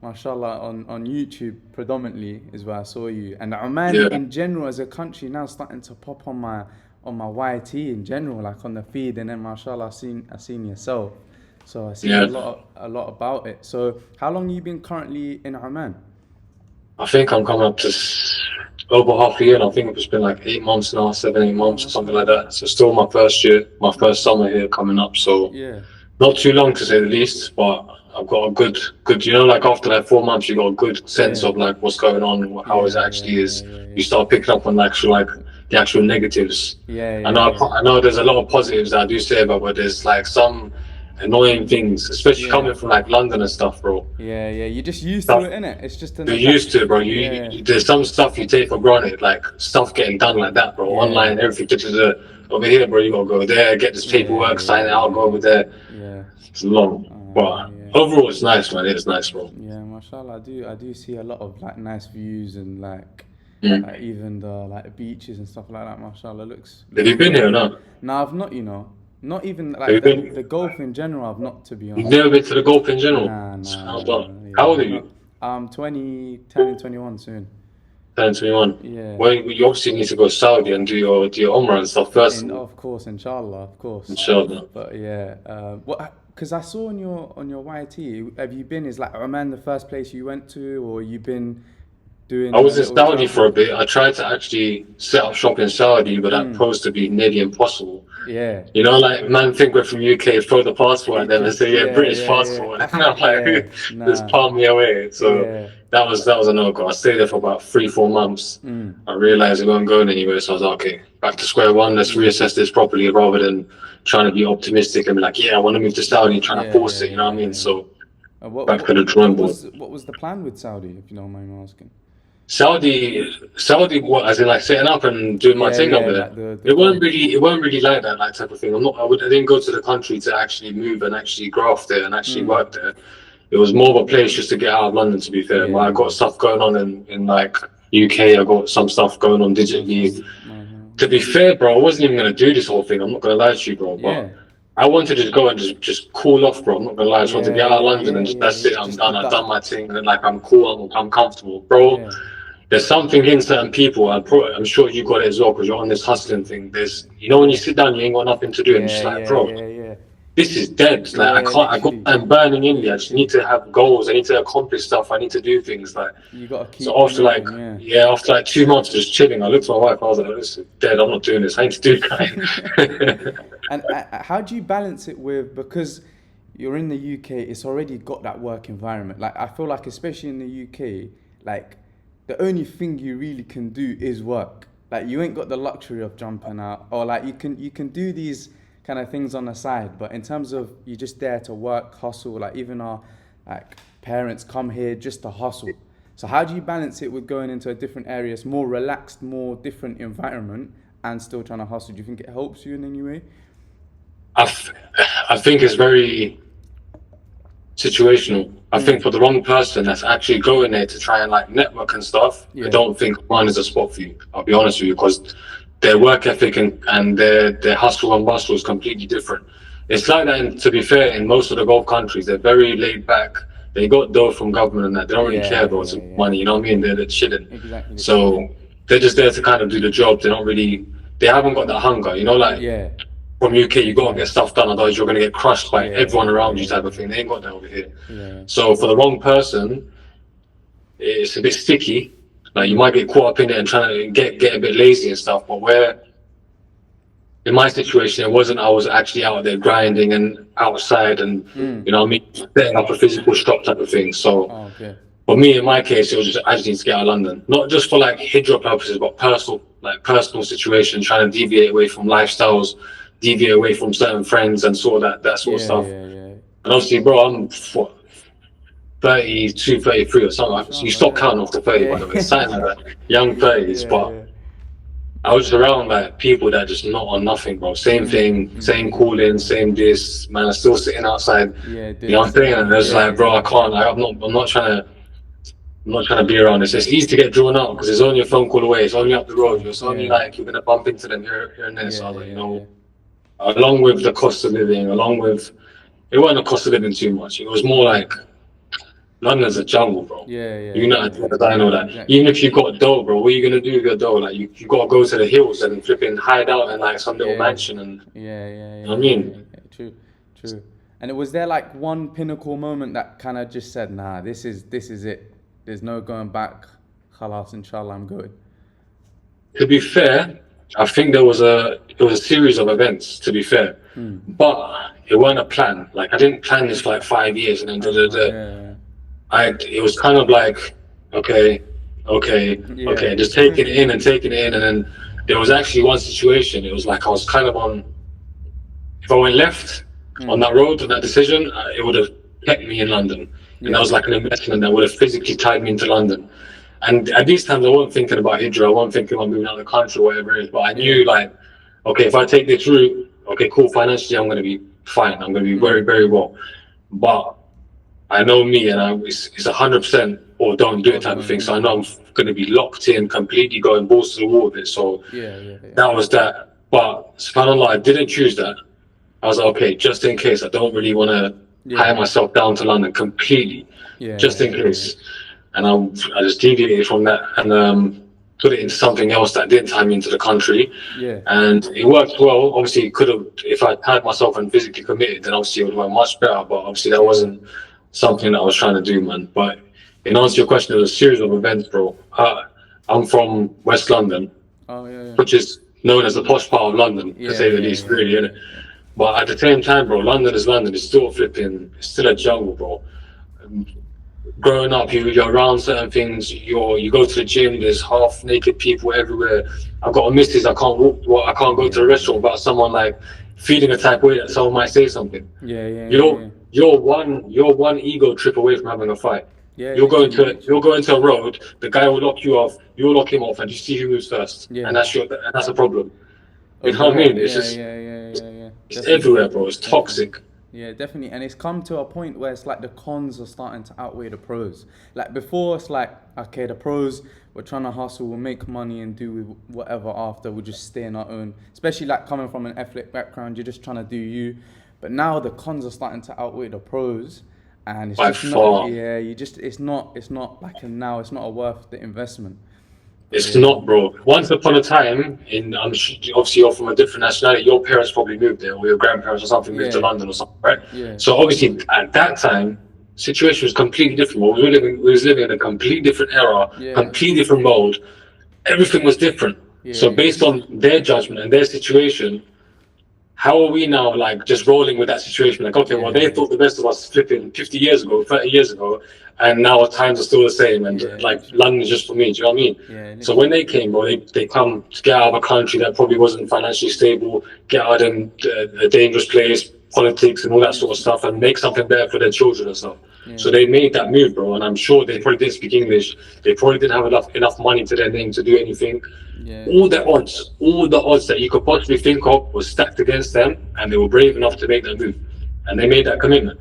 Mashallah, on YouTube predominantly is where I saw you, and Oman Yeah, in general as a country now starting to pop on my YT in general, like on the feed, and then mashallah, I seen yourself, so I see yeah. a lot about it. So how long you been currently in Oman? I think I'm coming up to over half a year, and I think it's been like 8 months now, 7, 8 months or something like Mashallah, that. So still my first year, my first mashallah, summer here coming up. So yeah, not too long to say the least, but I've got a good, like after like 4 months, you got a good sense yeah, of like what's going on, how it yeah, yeah, actually yeah, is. yeah, You yeah, start picking up on the actual negatives. yeah, I yeah, know, yeah, I know there's a lot of positives that I do say about, but there's like some annoying things, especially yeah. coming from like London and stuff, bro. Yeah, yeah, you're just used to Stuff it, innit? It's just you're that, used to it, bro. yeah, There's some stuff you take for granted, like stuff getting done like that, bro. yeah, Online, everything. Over here, bro. You gotta go there, get this yeah, paperwork, yeah, sign it out, yeah, go over there. yeah, It's long, but yeah, overall, it's nice, man. It's nice, bro. yeah. Mashallah, I do see a lot of like nice views and Mm. like even the like beaches and stuff like that. Mashallah, Have looks you been very here or good. not? No, I've not, not even Have like you the been? golf in general. I've not, to be You've honest. never been to the Gulf in general? Nah, nah, Sounds nah, like. nah. How Yeah, old are I've not. you? 20, turning 21 soon. 21. Yeah. Well, you obviously need to go to Saudi and do your Umrah and stuff first And of all. of course, inshallah, of course. Inshallah. But yeah, what? Because I saw on your YT, have you been? Is like Oman the first place you went to, or you been I doing a was in little Saudi for travel? a bit. I tried to actually set up shop in Saudi, but that Mm, proved to be nearly impossible. yeah. You know, like man think we're from UK, throw the passport at It them and just say, yeah, yeah, British yeah, yeah. passport. And I'm like, Yeah. just Nah. palm me away. So Yeah. that was a no-go. I stayed there for about 3, 4 months. Mm, I realized it wasn't going anywhere, so I was like, okay, back to square one. Let's yeah. reassess this properly rather than trying to be optimistic and be like, yeah, I want to move to Saudi and trying to Yeah, force yeah, it. You know yeah, what I mean? yeah, yeah. So back to the drawing What board. what was the plan with Saudi, if you don't mind me asking? Saudi, what as in like setting up and doing my Yeah, thing yeah, over there. like the golf. It weren't really like that, like type of thing. I didn't go to the country to actually move and actually grow off there and actually Mm, work there. It was more of a place just to get out of London, to be fair. But yeah, I got yeah. stuff going on in like UK. I got some stuff going on digitally. Mashallah, mashallah, To be mashallah. fair, bro, I wasn't even gonna do this whole thing. I'm not gonna lie to you, bro. But Yeah. I wanted to just go and just cool off, bro. I'm not gonna lie. I just wanted to Yeah, get out of yeah, London yeah, and just yeah, that's yeah. it. I'm Just the done. I've done duck. my thing, and like I'm cool. I'm comfortable, bro. Yeah, There's something in certain people. I'm sure you got it as well because you're on this hustling thing. When you yeah, sit down, you ain't got nothing to do, and it's yeah, like, yeah, bro, yeah, yeah, this is dead. Like I yeah. can't. I got. Literally, I'm burning in me. I just need literally. to have goals. I need to accomplish stuff. I need to do things. Like You gotta so. keep After like moving. Yeah. yeah, after like 2 months of just chilling, I looked at my wife. I was like, this is dead. I'm not doing this. I need to do that. And how do you balance it with, because you're in the UK, it's already got that work environment. Like I feel like especially in the UK, like the only thing you really can do is work. Like you ain't got the luxury of jumping out, or like you can do these kind of things on the side, but in terms of you're just there to work, hustle. Like even our like parents come here just to hustle. So how do you balance it with going into a different area, it's more relaxed, more different environment, and still trying to hustle? Do you think it helps you in any way? I, f- I think it's very situational. I think Mm, for the wrong person that's actually going there to try and like network and stuff, I yeah. don't think mine is a spot for you. I'll be honest with you, because their work ethic and their hustle and bustle is completely different. It's like that, to be fair, in most of the Gulf countries, they're very laid back. They got dough from government and that. They don't really care Yeah, about yeah, yeah. money, you know what I mean? They're chilling. Exactly. So they're just there to kind of do the job. They haven't got that hunger, you know, like Yeah, from UK, you got to get stuff done, otherwise you're going to get crushed by yeah, everyone around you yeah, type of yeah, thing. They ain't got that over here. yeah. So for the wrong person, it's a bit sticky. Like you Mm, might get caught up in it and trying to get a bit lazy and stuff. But where in my situation, it wasn't. I was actually out there grinding and outside, and mm. you know, what I mean, setting up a physical shop type of thing. So Oh, okay. for me, in my case, it was just I just need to get out of London, not just for like hijrah purposes, but personal situations, trying to deviate away from lifestyles, deviate away from certain friends, and sort of that sort of Yeah, stuff. yeah, yeah. And obviously, bro, I'm what, 32, 33 or something. You Mashallah, stop yeah. counting off to 30, by the way. Yeah. Something like that. Young 30s. Yeah, But yeah. I was around like people that just not on nothing, bro. Same Mm, thing, same mm. calling, same this. Man, I'm still sitting outside. Yeah, You know doing what I'm saying? similar. And it's Yeah, like, bro, I yeah, can't. I'm not trying to be around this. It's easy to get drawn out because it's only a phone call away. It's only up the road. true. It's only Yeah, like you're gonna bump into them here and there. So I yeah, was like, yeah, yeah. along with the cost of living, along with it wasn't a cost of living too much. It was more Mm. like London's a jungle, bro. Yeah. You know, I know that. Exactly. Even if you got dough, bro, what are you gonna do with your dough? Like you gotta go to the hills and flipping hide out in like some little Yeah. mansion, and Yeah. you know what I mean, True. And was there like one pinnacle moment that kind of just said, nah, this is it. There's no going back. Khalas, inshallah, I'm good. to be fair, I think it was a series of events. To be fair, but it wasn't a plan. Like I didn't plan this for like 5 years, and then Yeah. it was kind of like, okay, Yeah. just taking it in, and then there was actually one situation. It was like I was kind of on. If I went left on that road, on that decision, it would have kept me in London, and that was like an investment that would have physically tied me into London. And at these times, I wasn't thinking about Hijrah, I wasn't thinking about moving out of the country or whatever it is. But I knew, like, okay, if I take this route, okay, cool, financially, I'm going to be fine. I'm going to be very, very well. But I know me, and it's 100% or don't do it type of thing. So I know I'm going to be locked in, completely going balls to the wall with it. So that was that. But subhanAllah, I didn't choose that. I was like, okay, just in case, I don't really want to hire myself down to London completely, just in case. And I just deviated from that and put it into something else that didn't tie me into the country. And it worked well. Obviously, it could have, if I had myself and physically committed, then obviously it would have went much better. But obviously, that wasn't something that I was trying to do, man. But in answer to your question, it was a series of events, bro. I'm from West London, which is known as the posh part of London, to say the least, really, innit? But at the same time, bro, London is London. It's still it's still a jungle, bro. Growing up, you're around certain things. You go to the gym. There's half naked people everywhere. I've got a missus. I can't walk. I can't go to the restaurant without someone like feeling a type of way that someone might say something. You're one ego trip away from having a fight. You'll go into a road. The guy will lock you off. You'll lock him off, and you see who moves first. And that's a problem. You know what I mean? It's just it's everywhere, bro. It's toxic. Yeah, definitely. And it's come to a point where it's like the cons are starting to outweigh the pros. Like before, it's like, okay, the pros, we're trying to hustle, we'll make money and do whatever after, we'll just stay in our own. Especially like coming from an ethnic background, you're just trying to do you. But now the cons are starting to outweigh the pros. And it's just not, it's not like now, it's not worth the investment. It's not, bro. Once upon a time, obviously you're from a different nationality, your parents probably moved there, or your grandparents or something moved to London or something, right? So obviously at that time, situation was completely different. We was living in a completely different era, completely different mode. Everything was different. So based on their judgment and their situation, how are we now like just rolling with that situation? Like, okay, well, they thought the best of us flipping 50 years ago, 30 years ago, and now our times are still the same. And like, London is just for me. Do you know what I mean? So when they came, bro, they come to get out of a country that probably wasn't financially stable, get out of a dangerous place, politics and all that sort of stuff, and make something better for their children and stuff. So they made that move, bro, and I'm sure they probably didn't speak English. They probably didn't have enough money to their name to do anything. All the odds that you could possibly think of was stacked against them, and they were brave enough to make that move, and they made that commitment.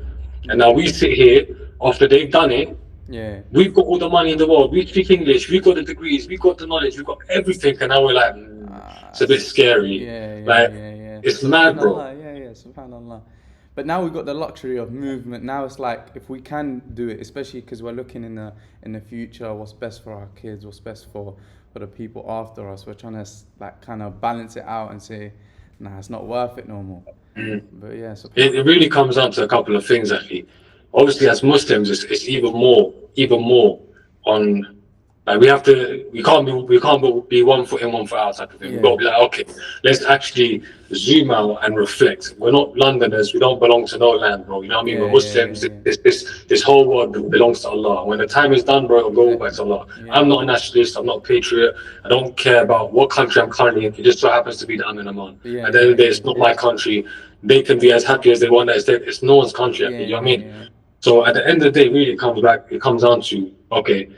And now we sit here after they've done it. We've got all the money in the world. We speak English. We've got the degrees. We've got the knowledge. We've got everything, and now we're like, it's a bit scary. It's mad, bro. Subhanallah. But now we've got the luxury of movement. Now it's like, if we can do it, especially because we're looking in the future, what's best for our kids, what's best for the people after us. We're trying to like kind of balance it out and say, nah, it's not worth it no more. But yeah, it really comes down to a couple of things, actually. Obviously, as Muslims, it's even more on. Like we can't be 1 foot in, 1 foot out type of thing. We've got to be like, okay, let's actually zoom out and reflect. We're not Londoners. We don't belong to no land, bro. You know what I mean? We're Muslims. This whole world belongs to Allah. When the time is done, bro, it'll go back to Allah. I'm not a nationalist. I'm not a patriot. I don't care about what country I'm currently in. It just so happens to be that I'm in Oman. At the end of the day, it's not my country. They can be as happy as they want. It's no one's country. You know what I mean? So at the end of the day, really, it comes down to, okay,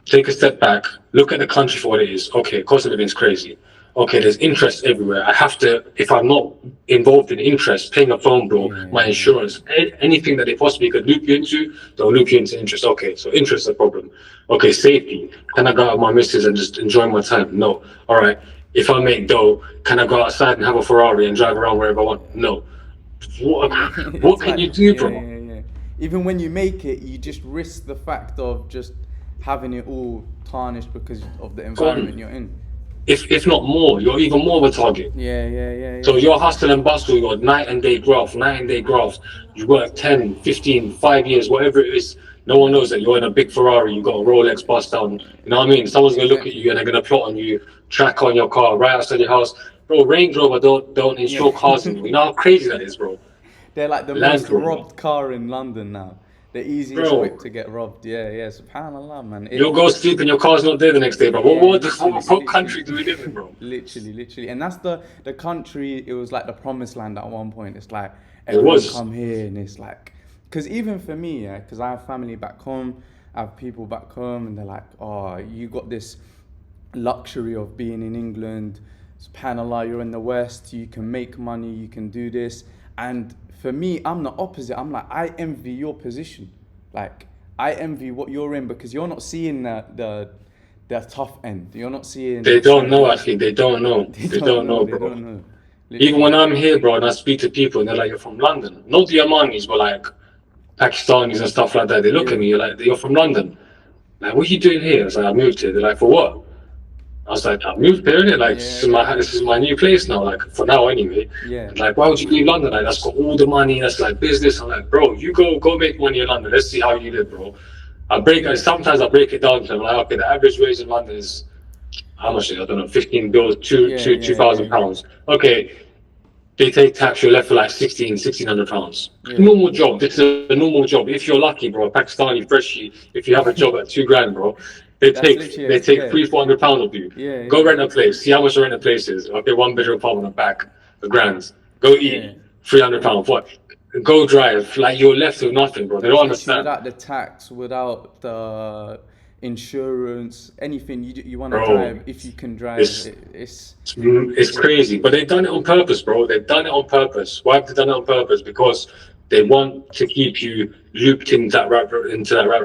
take a step back, look at the country for what it is. Okay, cost of living is crazy. Okay, there's interest everywhere. I have to, if I'm not involved in interest, paying a phone bill, my insurance, anything that they possibly could loop you into, they'll loop you into interest. Okay, so interest is a problem. Okay, safety. Can I go out with my missus and just enjoy my time? No. All right. If I make dough, can I go outside and have a Ferrari and drive around wherever I want? No. What can you do, bro? even when you make it, you just risk the fact of just having it all tarnished because of the environment you're in. If not more, you're even more of a target. So you're hustle and bustle, you're night and day growth, night and day growth. You work 10, 15, 5 years, whatever it is. No one knows that you're in a big Ferrari, you got a Rolex bust down. You know what I mean? Someone's gonna look at you and they're gonna plot on you, track on your car right outside your house. Bro, Range Rover don't insure cars anymore. You know how crazy that is, bro? They're like the most robbed car in London now. The easiest whip to get robbed. Yeah. Subhanallah, man. You'll go sleep and your car's not there the next day, bro. What country do we live in, bro? Literally. And that's the country, it was like the promised land at one point. It's like, everyone come here and it's like, because even for me, because I have family back home, I have people back home and they're like, oh, you got this luxury of being in England. SubhanAllah, you're in the West, you can make money, you can do this. And for me, I'm the opposite. I'm like, I envy your position. Like, I envy what you're in because you're not seeing the tough end. You're not seeing... They don't know, actually. They don't know. They don't know, bro. They don't know. Even when I'm here, bro, and I speak to people and they're like, you're from London. Not the Omanis, but like Pakistanis and stuff like that. They look at me, you're like, you're from London. Like, what are you doing here? I was like, I moved here. They're like, for what? I was like, I moved here, innit? Like, this is my new place now, like, for now anyway. Like, why would you leave London? Like, that's got all the money, that's like business. I'm like, bro, you go make money in London. Let's see how you live, bro. Sometimes I break it down to them. Like, okay, the average wage in London is, how much is it? I don't know, 15 bills, 2,000 pounds. Okay, they take tax, you're left for like 1,600 pounds. Normal job, this is a normal job. If you're lucky, bro, a Pakistani freshie, if you have a job at 2 grand, bro, they take 300-400 pounds of you. Go rent a place, see how much the rent a place is. Okay, 1 bedroom apartment back, a grand. Go eat, 300 pounds. What? Go drive, like you're left with nothing, bro. They don't understand. Without the tax, without the insurance, anything you want to drive, if you can drive, it's crazy. But they've done it on purpose, bro. They've done it on purpose. Why have they done it on purpose? Because they want to keep you looped into that rat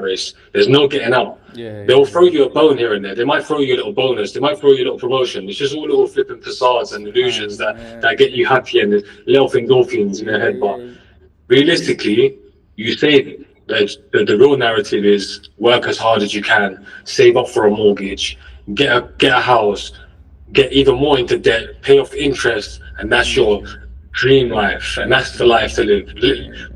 race. There's no getting out. They'll throw you a bone here and there. They might throw you a little bonus. They might throw you a little promotion. It's just all little flipping facades and illusions that get you happy and little endorphins in your head. But realistically, you save. The real narrative is work as hard as you can, save up for a mortgage, get a house, get even more into debt, pay off interest, and that's your dream life, and that's the life to live.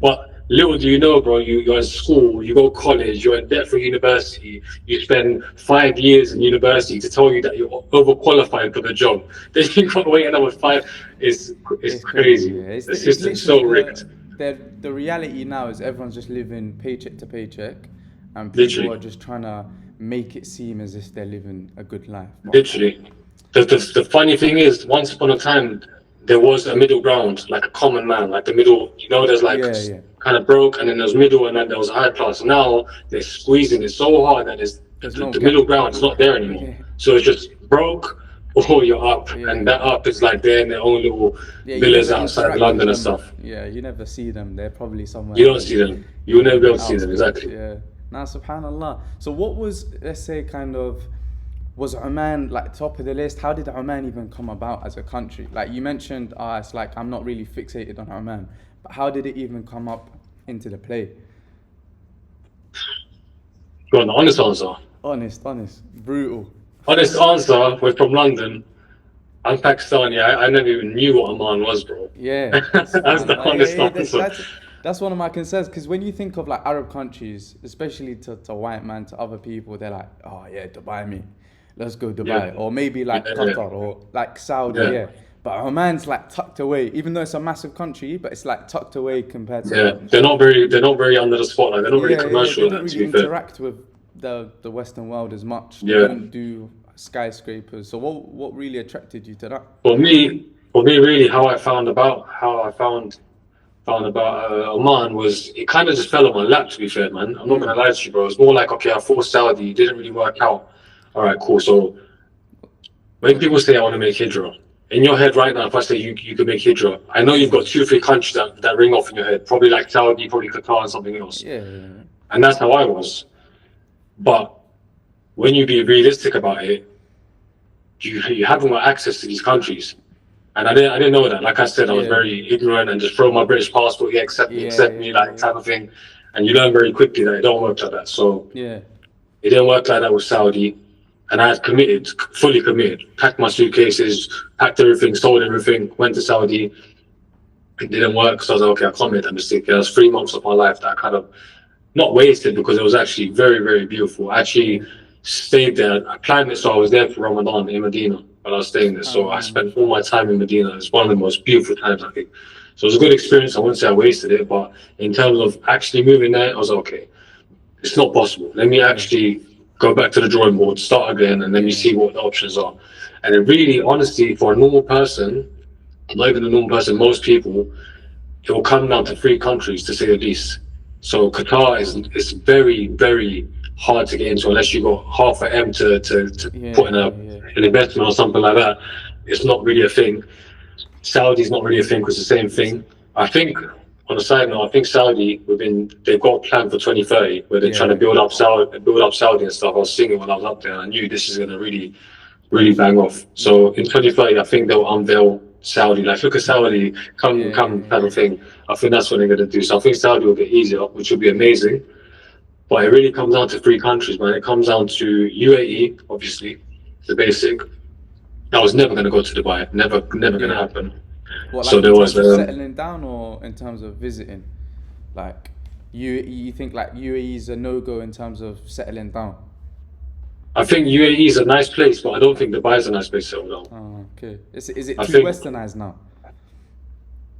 But little do you know, bro, you're in school, you go to college, you're in debt for university, you spend 5 years in university to tell you that you're overqualified for the job. Then you got to wait another 5. It's crazy. The system's so rigged. The reality now is everyone's just living paycheck to paycheck, and people are just trying to make it seem as if they're living a good life. Literally. The funny thing is, once upon a time, there was a middle ground, like a common man, like the middle, there's like kind of broke, and then there's middle, and then there was high class. Now they're squeezing it so hard that the middle ground is not there anymore. So it's just broke, or you're up, and that up is like they're in their own little villas outside London and stuff. You never see them. They're probably somewhere. You don't see them. You'll never be able to see them, exactly. Now, subhanallah. So what was, let's say, was Oman like top of the list? How did Oman even come about as a country? Like you mentioned, it's like I'm not really fixated on Oman, but how did it even come up into the play? You want the honest answer? Honest, brutal. Honest answer, we're from London. I'm Pakistani. I never even knew what Oman was, bro. That's the honest answer. That's one of my concerns, because when you think of like Arab countries, especially to white man, to other people, they're like, oh yeah, Dubai, me. Let's go Dubai. Or maybe like Qatar or like Saudi, But Oman's like tucked away, even though it's a massive country, but it's like tucked away compared to... they're not very under the spotlight. They're not very commercial. They don't really interact with the Western world as much. They don't do skyscrapers. So what really attracted you to that? For me, really, how I found Oman was, it kind of just fell on my lap, to be fair, man. I'm not gonna lie to you, bro. It's more like, okay, I thought Saudi, it didn't really work out. All right, cool. So when people say I want to make Hijrah, in your head right now, if I say you can make Hijrah, I know you've got 2 or 3 countries that ring off in your head, probably like Saudi, probably Qatar and something else. And that's how I was. But when you be realistic about it, you haven't got access to these countries. And I didn't know that. Like I said, I was very ignorant and just throw my British passport, accept me, like type of thing. and you learn very quickly that it don't work like that. So Yeah. it didn't work like that with Saudi. And I had committed, fully committed, packed my suitcases, packed everything, sold everything, went to Saudi. It didn't work. So I was like, okay, I can't make that mistake. It was 3 months of my life that I kind of not wasted, because it was actually very, very beautiful. I actually stayed there. I planned it so I was there for Ramadan in Medina while I was staying there. So I spent all my time in Medina. It's one of the most beautiful times, I think. So it was a good experience. I wouldn't say I wasted it, but in terms of actually moving there, I was like, okay, it's not possible. Let me actually go back to the drawing board, start again, and let me see what the options are. And it really, honestly, for a normal person, not even a normal person, most people, it will come down to 3 countries, to say the least. So Qatar is very, very hard to get into unless you got half a M to put in an investment or something like that. It's not really a thing. Saudi's not really a thing, because it's the same thing. I think, on a side note, I think Saudi, they've got a plan for 2030 where they're trying to build up Saudi and stuff. I was seeing it when I was up there, and I knew this is going to really, really bang off. So in 2030, I think they'll unveil Saudi, like, look at Saudi, come kind of thing. I think that's what they're going to do. So I think Saudi will get easier, which will be amazing. But it really comes down to 3 countries, man. It comes down to UAE, obviously, the basic. I was never going to go to Dubai. Never going to happen. What, like, so there was settling down, or in terms of visiting? Like, you think like UAE is a no-go in terms of settling down? I think UAE is a nice place, but I don't think Dubai is a nice place to settle down. Oh, okay. Is it I too think westernized now?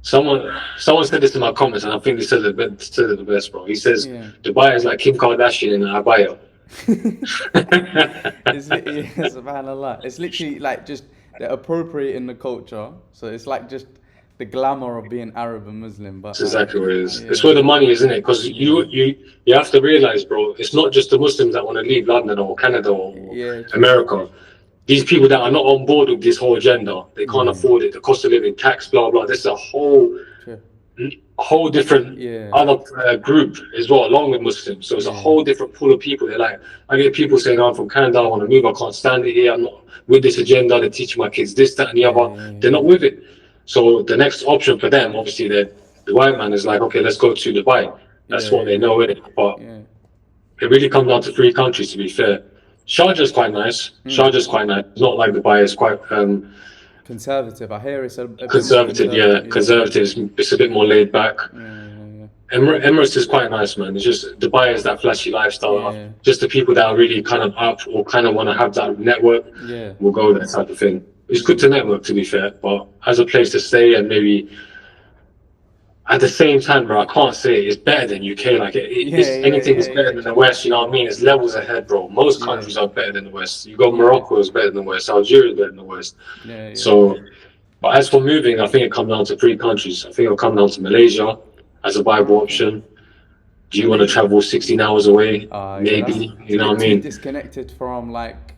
someone said this in my comments, and I think they said it the best, bro. He says Dubai is like Kim Kardashian in Abaya. Subhanallah. It's literally like just they're appropriating the culture, so it's like just the glamour of being Arab and Muslim. But that's exactly what it is. It's where the money is, isn't it? Because you have to realize, bro, it's not just the Muslims that want to leave London or Canada or America. These people that are not on board with this whole agenda, they can't afford it. The cost of living, tax, blah blah. This is a whole different other group as well, along with Muslims. So it's a whole different pool of people. They're like, I get people saying, I'm from Canada, I want to move, I can't stand it here, I'm not with this agenda, they're teaching my kids this, that and the other. They're not with it. So the next option for them, obviously, the white man is like, okay, let's go to Dubai. That's what they know, it. But it really comes down to 3 countries, to be fair. Sharjah's quite nice. Sharjah's quite nice. It's not like Dubai is quite conservative. I hear it's a conservative. Conservative. It's a bit more laid back. Emirates is quite nice, man. It's just Dubai is that flashy lifestyle. Just the people that are really kind of up or kind of want to have that network will go that type of thing. It's good to network, to be fair, but as a place to stay, and maybe at the same time, bro, I can't say it's better than UK. Like anything is better than the West. You know what I mean? It's levels ahead, bro. Most countries are better than the West. You got Morocco is better than the West. Algeria is better than the West. So, but as for moving, I think it comes down to 3 countries. I think it'll come down to Malaysia as a viable option. Do you want to travel 16 hours away? Maybe. You know what I mean? Disconnected from like.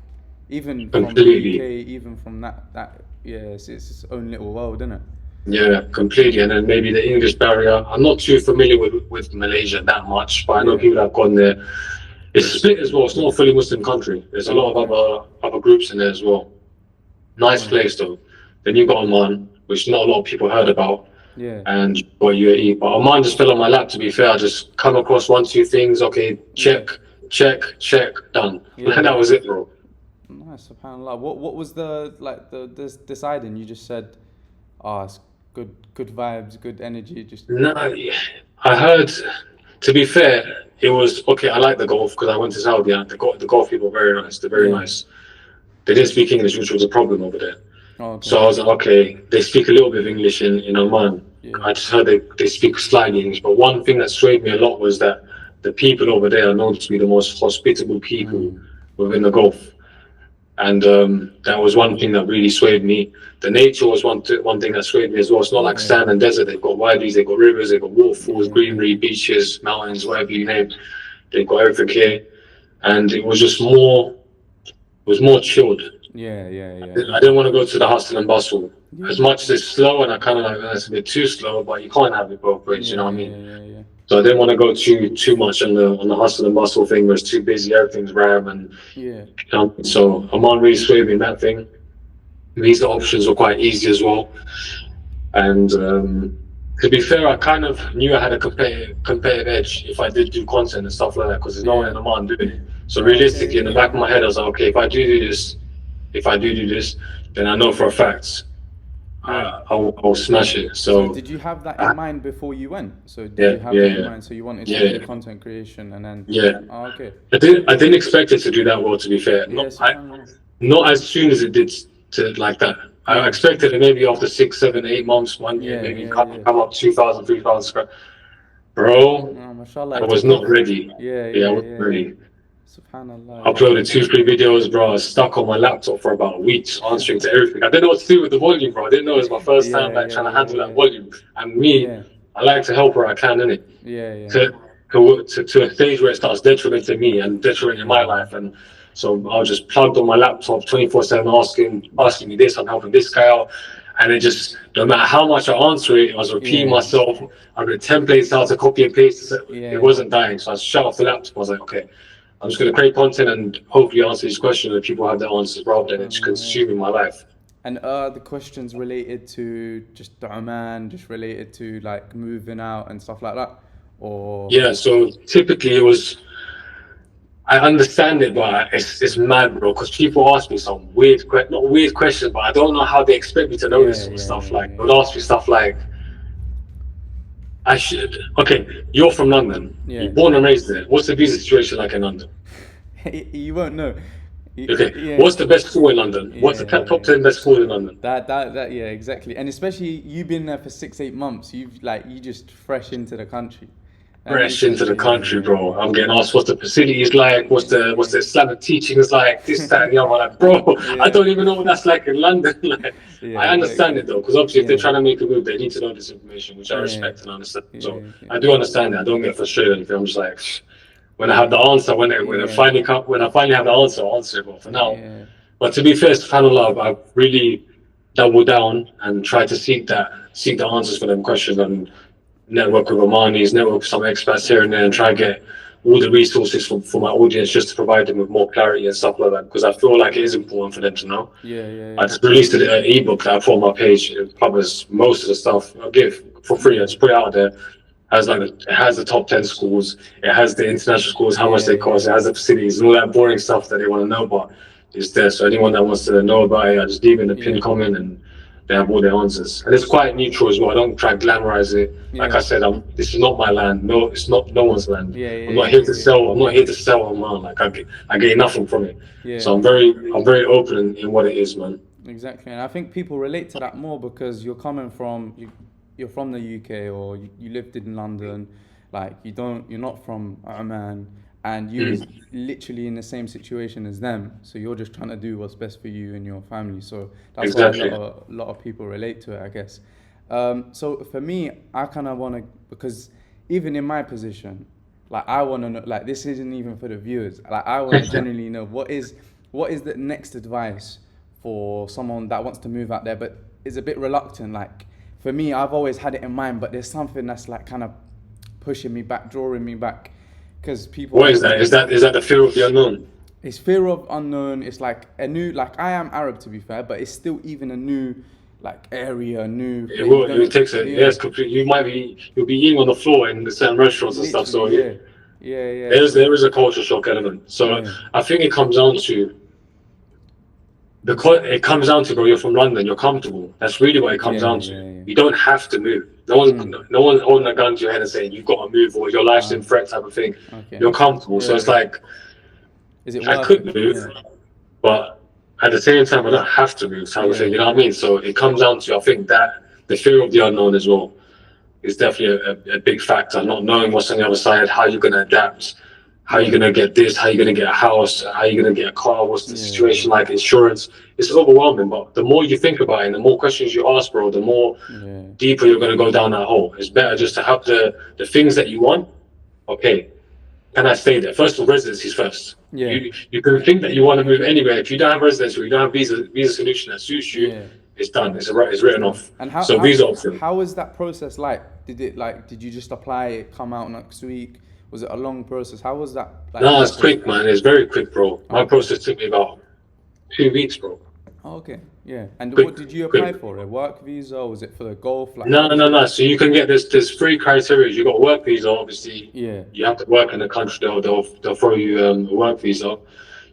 Even completely. From the UK, even from that, it's its own little world, isn't it? Yeah, completely. And then maybe the English barrier. I'm not too familiar with Malaysia that much, but I know people that have gone there. It's split as well. It's not a fully Muslim country. There's a lot of other groups in there as well. Nice place though. Then you've got Oman, which not a lot of people heard about. And you've got UAE. But Oman just fell on my lap, to be fair. I just come across 1, 2 things. Okay, check, done. And that was it, bro. Nice, subhanAllah. What was the deciding? You just said, it's good vibes, good energy. Just no, I heard. To be fair, it was okay. I like the golf because I went to Saudi. And the golf people are very nice. They're very nice. They didn't speak English, which was a problem over there. So I was like, okay, they speak a little bit of English in Oman. I just heard they speak slightly English. But one thing that swayed me a lot was that the people over there are known to be the most hospitable people within the Gulf. And that was one thing that really swayed me. The nature was one thing that swayed me as well. It's not like sand and desert. They've got wadies, they've got rivers, they've got waterfalls, greenery, beaches, mountains, whatever you name. They've got everything here. And it was just more chilled. I didn't want to go to the hustle and bustle. As much as it's slow, and I kind of like, it's a bit too slow, but you can't have it both ways, you know what I mean? So I didn't want to go too much on the hustle and bustle thing where it's too busy, everything's ram, and so Oman really swayed me in that thing. Visa options were quite easy as well, and To be fair, I kind of knew I had a competitive edge if I did do content and stuff like that, because there's no one in Oman doing it. So realistically, in the back of my head, I was like, okay, if I do this, then I know for a fact I'll smash it. So did you have that in mind before you went? So did you have that in mind? So you wanted to do content creation and then oh, okay. I didn't expect it to do that well, to be fair. Not as soon as it did to like that. I expected it maybe after 6, 7, 8 months, 1 year, maybe come up 2,000, 3,000 subscribers. Bro, I was not ready. I wasn't ready. Subhanallah. Uploaded 2, 3 videos, bro. I was stuck on my laptop for about a week answering to everything. I didn't know what to do with the volume, bro. I didn't know it was my first time trying to handle that volume. And me, I like to help where I can, innit? To a stage where it starts detrimenting me and detrimenting my life. And so I was just plugged on my laptop 24/7 asking me this, I'm helping this guy out. And it just, no matter how much I answer it, I was repeating myself. I read templates how to copy and paste. It wasn't dying. So I shut off the laptop. I was like, okay, I'm just going to create content and hopefully answer these questions and people have their answers rather than it's consuming my life. And are the questions related to just the Oman, just related to like moving out and stuff like that? Or yeah, so typically it was, I understand it, but it's mad, bro, because people ask me some not weird questions, but I don't know how they expect me to know this sort of stuff. Like, they'll ask me stuff like, you're from London. You're born and raised there. What's the visa situation like in London? You won't know. What's the best school in London? What's the top 10 best schools in London? That exactly. And especially you've been there for 6, 8 months. You just fresh into the country. Fresh into the country, bro. I'm getting asked what's the facilities like, what's the Islamic teachings like, this, that, and the other. Like, bro, I don't even know what that's like in London. Like, I understand it though, because obviously if they're trying to make a move, they need to know this information, which I respect and understand. So I do understand that. I don't get frustrated or anything. I'm just like, when I have the answer, when I finally have the answer, I'll answer it. But for now, but to be fair, subhanAllah, I've really doubled down and tried to seek the answers for them questions and network with Omanis, network with some expats here and there, and try and get all the resources for my audience just to provide them with more clarity and stuff like that, because I feel like it is important for them to know. I just released an ebook that I put on my page. It covers most of the stuff I give for free. I just put it out there. It has the top 10 schools, it has the international schools, how much they cost, it has the facilities and all that boring stuff that they want to know about is there. So anyone that wants to know about it, I just leave in the pinned comment and they have all their answers. And it's quite neutral as well. I don't try and glamorize it. Like I said, this is not my land. No, it's not no one's land. I'm not here to sell. I'm not here to sell Oman. Like I get nothing from it. So I'm very open in what it is, man. Exactly, and I think people relate to that more because you're coming from you're from the UK or you lived in London, like you're not from Oman, and you're literally in the same situation as them. So you're just trying to do what's best for you and your family. So that's why a lot of people relate to it, I guess. So for me, I kind of want to, because even in my position, like I want to know, like this isn't even for the viewers. Like I want to genuinely know what is the next advice for someone that wants to move out there but is a bit reluctant. Like for me, I've always had it in mind, but there's something that's like kind of pushing me back, drawing me back, because people. What is that? Is that the fear of the unknown? It's fear of unknown. It's like a new, like I am Arab to be fair, but it's still even a new like area, new. It will. It takes it. Yeah, it's complete. You'll be eating on the floor in the certain restaurants and stuff. So there is a culture shock element. So I think it comes down to. It comes down to, bro, you're from London, you're comfortable. That's really what it comes down to. You don't have to move. No one's holding a gun to your head and saying you've got to move or your life's in threat type of thing. You're comfortable. So it's like, I could move, but at the same time, I don't have to move type of thing. You know what I mean? So it comes down to, I think that the fear of the unknown as well is definitely a big factor. Not knowing what's on the other side, how you're going to adapt. How are you going to get this? How are you going to get a house? How are you going to get a car? What's the situation like? Insurance? It's overwhelming, but the more you think about it and the more questions you ask, bro, the more deeper you're going to go down that hole. It's better just to have the things that you want. Okay, can I stay there? First of all, residency's first. You can think that you want to move anywhere. If you don't have residency, or you don't have visa solution that suits you, it's done. It's written off. And visa option. How was that process like? Did you just apply, it come out next week? Was it a long process? How was that? No, it's quick, man. It's very quick, bro. My process took me about 2 weeks, bro. Oh, okay. Yeah. And Quick, what did you apply quick. for? A work visa, or was it for the golf? Like, how No, does no, it no. work? So you can get this. There's three criteria. You got a work visa. Obviously, Yeah. you have to work in the country. They'll throw you a work visa.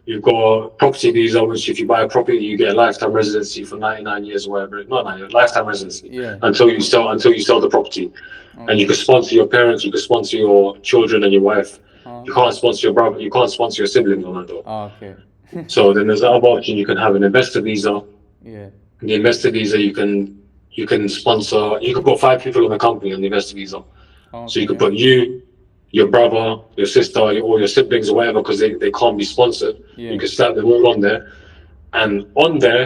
You've got a property visa, which if you buy a property, you get a lifetime residency for 99 years or whatever. Not 99, lifetime residency Yeah. until you sell the property. And you Okay. can sponsor your parents. You can sponsor your children and your wife. Oh, You okay. can't sponsor your brother. You can't sponsor your siblings on that though. Oh, okay. So then there's the other option. You can have an investor visa. Yeah. The investor visa, you can sponsor. You can put 5 people in the company on the investor visa. Oh, So you okay. could Yeah. put you, your brother, your sister, or your siblings or whatever, because they can't be sponsored. Yeah. You can slap them all on there, and on there,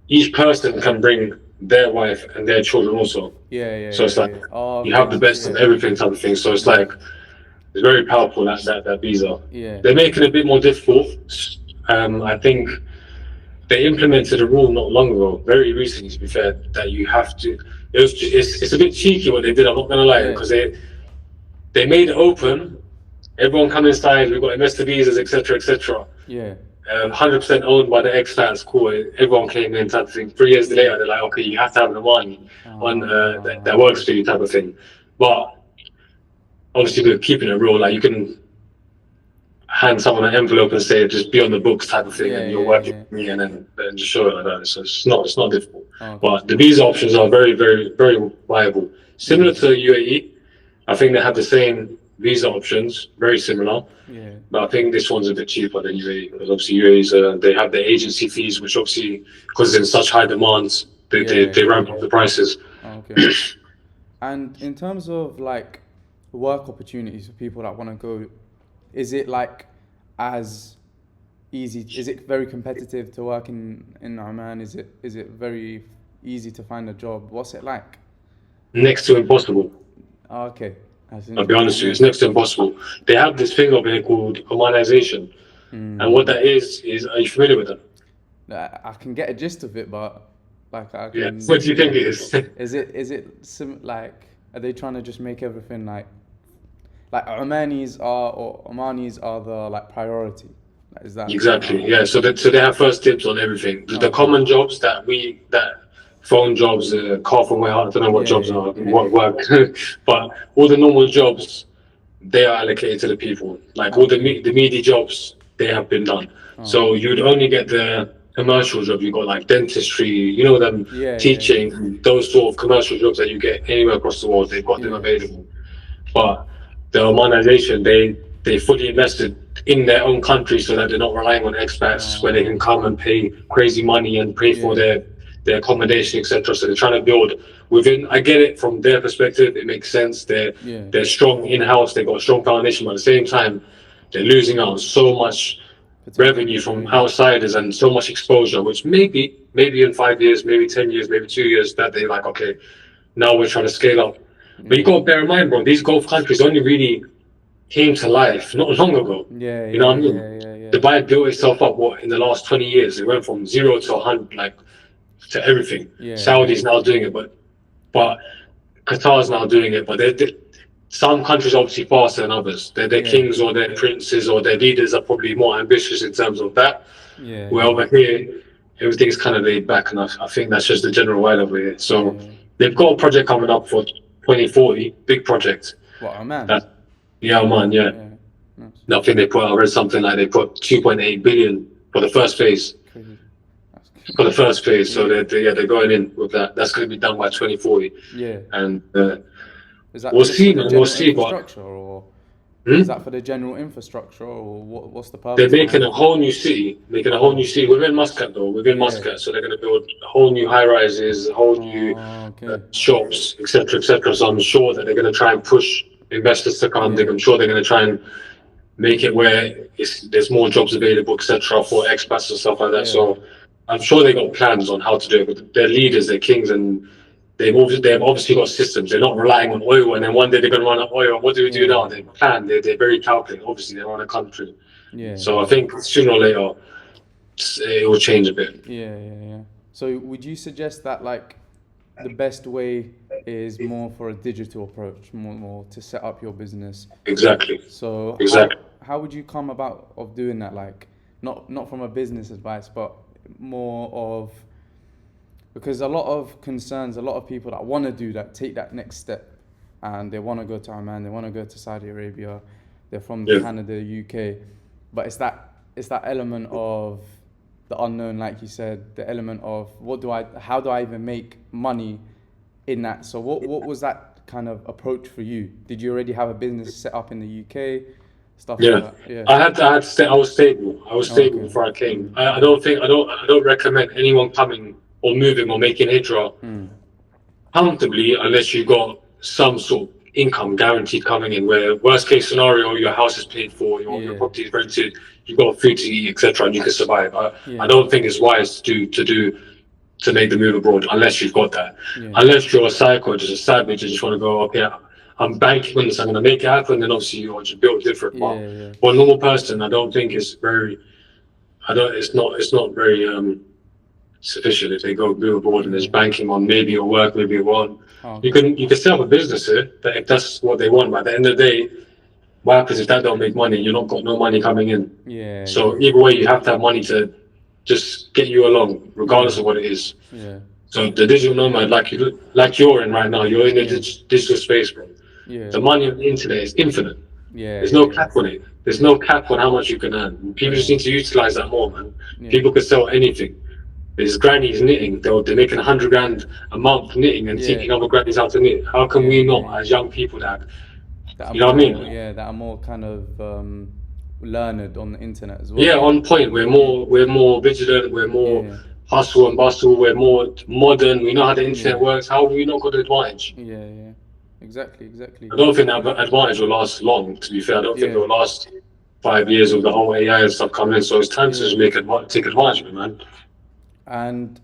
each person can bring their wife and their children also. Yeah. Yeah. So it's Yeah. like Yeah. Oh, you okay. have the best of Yeah. everything type of thing. So it's Yeah. like it's very powerful that visa. Yeah. They're making it a bit more difficult. I think they implemented a rule not long ago, very recently to be fair, that you have to. It's a bit cheeky what they did. I'm not gonna lie, Yeah. because they made it open. Everyone come inside. We've got investor visas, etc., etc. Yeah. 100% owned by the expats. Cool. Everyone came in type of thing. 3 years later, they're like, okay, you have to have the money on that works for you type of thing. But obviously, we're keeping it real. Like you can hand someone an envelope and say just be on the books type of thing, Yeah. and you're Yeah. working Yeah. with me, and then just show it like that. So it's not difficult. Oh, okay. But the visa options are very, very, very viable. Similar to UAE, I think they have the same visa options, very similar. Yeah. But I think this one's a bit cheaper than UAE, because obviously UAE's they have the agency fees, which obviously because it's in such high demands, they ramp up the prices. Oh, okay. And in terms of like work opportunities for people that want to go, is it like as easy? Is it very competitive to work in Oman? Is it very easy to find a job? What's it like? Next to impossible. Oh, okay. That's I'll be honest with you, it's next to impossible. They have this thing over here called Omanization. And what that is are you familiar with them? I can get a gist of it, but like I Yeah. can. What do you think it is? Like, are they trying to just make everything like Omanis are the like priority? Like, is that Exactly. Yeah. So they have first dibs on everything. The common jobs that phone jobs, car from warehouse, I don't know what jobs are, what work, but all the normal jobs, they are allocated to the people. Like all the meaty jobs, they have been done. So you'd only get the commercial job. You got like dentistry, them teaching, those sort of commercial jobs that you get anywhere across the world. They've got them available. But the Omanization, they fully invested in their own country so that they're not relying on expats where they can come and pay crazy money and pay for their accommodation, etc. So they're trying to build within. I get it from their perspective; it makes sense. They're strong in house. They've got a strong foundation, but at the same time, they're losing out on so much revenue from outsiders and so much exposure. Which maybe in 5 years, maybe 10 years, maybe 2 years, that they're like, okay, now we're trying to scale up. But you got to bear in mind, bro, these Gulf countries only really came to life not long ago. You know what I mean? Dubai built itself up in the last 20 years. It went from 0 to 100, like to everything. Saudi's now doing it, but Qatar's now doing it. But some countries are obviously faster than others. Their kings or their princes or their leaders are probably more ambitious in terms of that. Where over here, everything's kind of laid back, and I think that's just the general vibe over here. So they've got a project coming up for 2040, big project. What, Oman? Oman, yeah. I think I read something like they put 2.8 billion for the first phase. For the first phase, so they're going in with that. That's going to be done by 2040. Yeah. And is that we'll see, man. We'll see. Is that for the general infrastructure, or what's the purpose? They're making a whole new city, within Muscat, though. Muscat, so they're going to build a whole new high rises, a whole new shops, etc., etc. So I'm sure that they're going to try and push investors to come. I'm sure they're going to try and make it where there's more jobs available, etc., for expats and stuff like that. So I'm sure they got plans on how to do it. But they're leaders, they're kings, and they've obviously got systems. They're not relying on oil, and then one day they're going to run out of oil. What do we do now? They plan. They're very calculated. Obviously, they run a country. So I think sooner or later it will change a bit. So would you suggest that like the best way is more for a digital approach, more to set up your business? Exactly. So how would you come about of doing that? Like not from a business advice, but more of, because a lot of concerns, a lot of people that want to do that, take that next step, and they want to go to Oman, they want to go to Saudi Arabia, they're from Yeah. Canada, UK, but it's that element of the unknown, like you said, the element of how do I even make money in that? So what was that kind of approach for you? Did you already have a business set up in the UK, stuff like Yeah, that? Yeah. I was stable. I was Oh, stable okay. before I came. I don't recommend anyone coming or moving or making Hijrah comfortably unless you got some sort of income guaranteed coming in. Where worst case scenario, your house is paid for, your Yeah. property is rented, you got food to eat, etc., and you can survive. I Yeah. don't think it's wise to make the move abroad unless you've got that. Yeah. Unless you're a psycho, just a savage, and just want to go, okay, I'm banking on this, I'm going to make it happen, then obviously you want to build different. But Yeah. Yeah. for a normal person, I don't think it's very, it's not very sufficient if they go move abroad and there's Yeah. banking on maybe your work, maybe you want. Oh, You okay. can set up a business here, that if that's what they want, but at the end of the day, what happens if that don't make money? You're not got no money coming in. Yeah. So Yeah. either way, you have to have money to just get you along, regardless Yeah. of what it is. Yeah. So the digital nomad, like you're in right now, you're in the Yeah. digital space, bro. Yeah. The money on the internet is infinite. Yeah. There's Yeah. no Yeah. cap on it. There's no cap on how much you can earn. People just Yeah. need to utilize that more, man. Yeah. People could sell anything. There's grannies knitting. They're making 100 grand a month knitting and Yeah. teaching other grannies how to knit. How can Yeah. we not, Yeah. as young people, that That are you know what I more, mean? yeah, that are more kind of learned on the internet as well. Yeah, on point. We're more vigilant. We're more Yeah. hustle and bustle. We're more modern. We know how the internet Yeah. works. How have we not got the advantage? Yeah. Yeah. Exactly. Exactly. I don't think that advantage will last long. To be fair, I don't think Yeah. it will last 5 years with the whole AI and stuff coming in. So it's time to just take advantage of it, man. And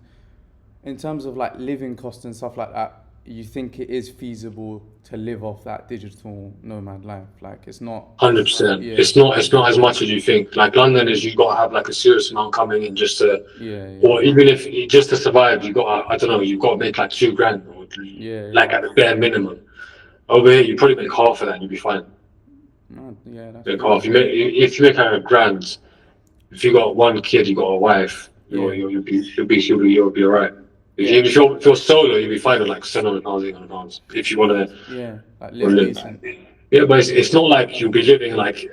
in terms of like living costs and stuff like that, you think it is feasible to live off that digital nomad life? Like it's not. 100%. Yeah. It's not as much as you think. Like London is, you gotta have like a serious amount coming in just to, Yeah. Yeah. or even if just to survive, you got I don't know, you got to make like 2 grand, or Yeah. like at the bare minimum. Over here, you probably make half of that, and you'll be fine. No, yeah. That's Make good. half. If you make 100 grand, if you got one kid, you got a wife, you'll be alright. If you're solo, you'll be fine with like £700, £800. If you wanna Yeah. Like live decent. Yeah, but it's not like you'll be living like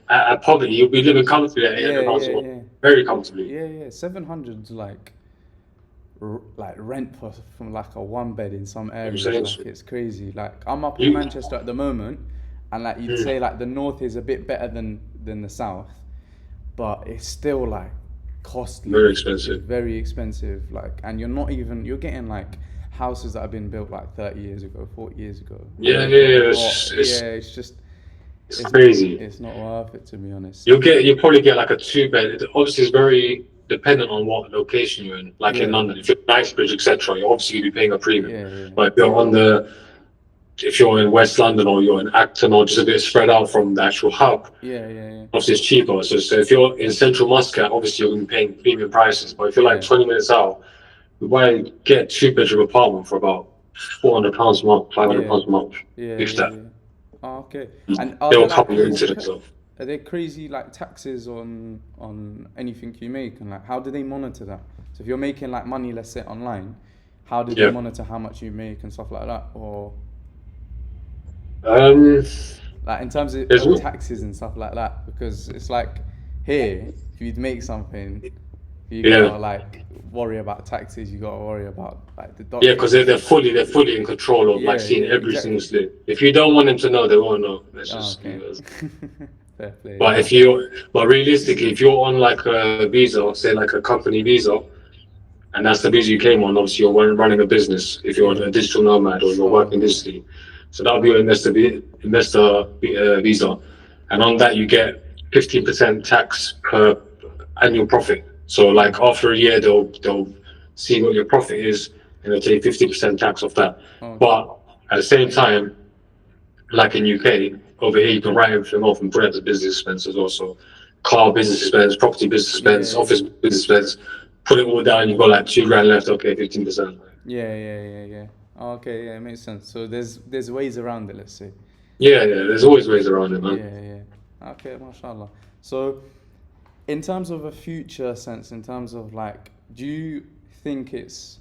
at poverty. You'll be living comfortably at Yeah. £800 a Yeah. month, Yeah. very comfortably. Yeah. Yeah. 700's like rent from like a one bed in some areas. saying, Like it's crazy. Like I'm up You- in Manchester at the moment, and like you'd say like the north is a bit better than the south, but it's still like costly. Very expensive. It's very expensive. Like, and you're getting like houses that have been built like 30 years ago, 40 years ago. Yeah, Like, it's it's it's crazy. It's not worth it, to be honest. You'll probably get like a 2 bed. Obviously, it's very dependent on what location you're in. Like in Yeah. London, if you're in Knightsbridge, etc., you're obviously gonna be paying a premium. Yeah. But if you're in West London or you're in Acton or just a bit spread out from the actual hub, Yeah. obviously it's cheaper. So if you're in central Muscat, obviously you're going to be paying premium prices. But if you're like 20 minutes out, you might get a 2 bedroom apartment for about £400 a month, £500 a month. If that. Yeah. Oh, okay. Mm. And are They'll there like cover your internet crazy, stuff. are there crazy like taxes on anything you make, and like how do they monitor that? So if you're making like money, let's say online, how do they monitor how much you make and stuff like that? Or like in terms of taxes and stuff like that? Because it's like here, if you'd make something, you gotta like worry about taxes. You gotta worry about like the Yeah, because they're fully in control of like seeing every single slip. If you don't want them to know, they won't know. Let's just leave it. Fair play. But realistically, if you're on like a visa, say like a company visa, and that's the visa you came on, obviously you're running a business. If you're a digital nomad or you're working digitally, so that'll be your investor visa, and on that you get 15% tax per annual profit. So like after a year, they'll see what your profit is, and they'll take 50% tax off that. But at the same time, like in UK, over here you can write everything off and put it as business expenses also. Car business expense, property business expense, office business expense. Put it all down, you've got like 2 grand left, okay, 15%. Yeah. Okay, yeah, it makes sense. So there's ways around it, let's say. Yeah, there's always ways around it, man. Yeah. Okay, mashallah. So in terms of a future sense, in terms of like, do you think it's,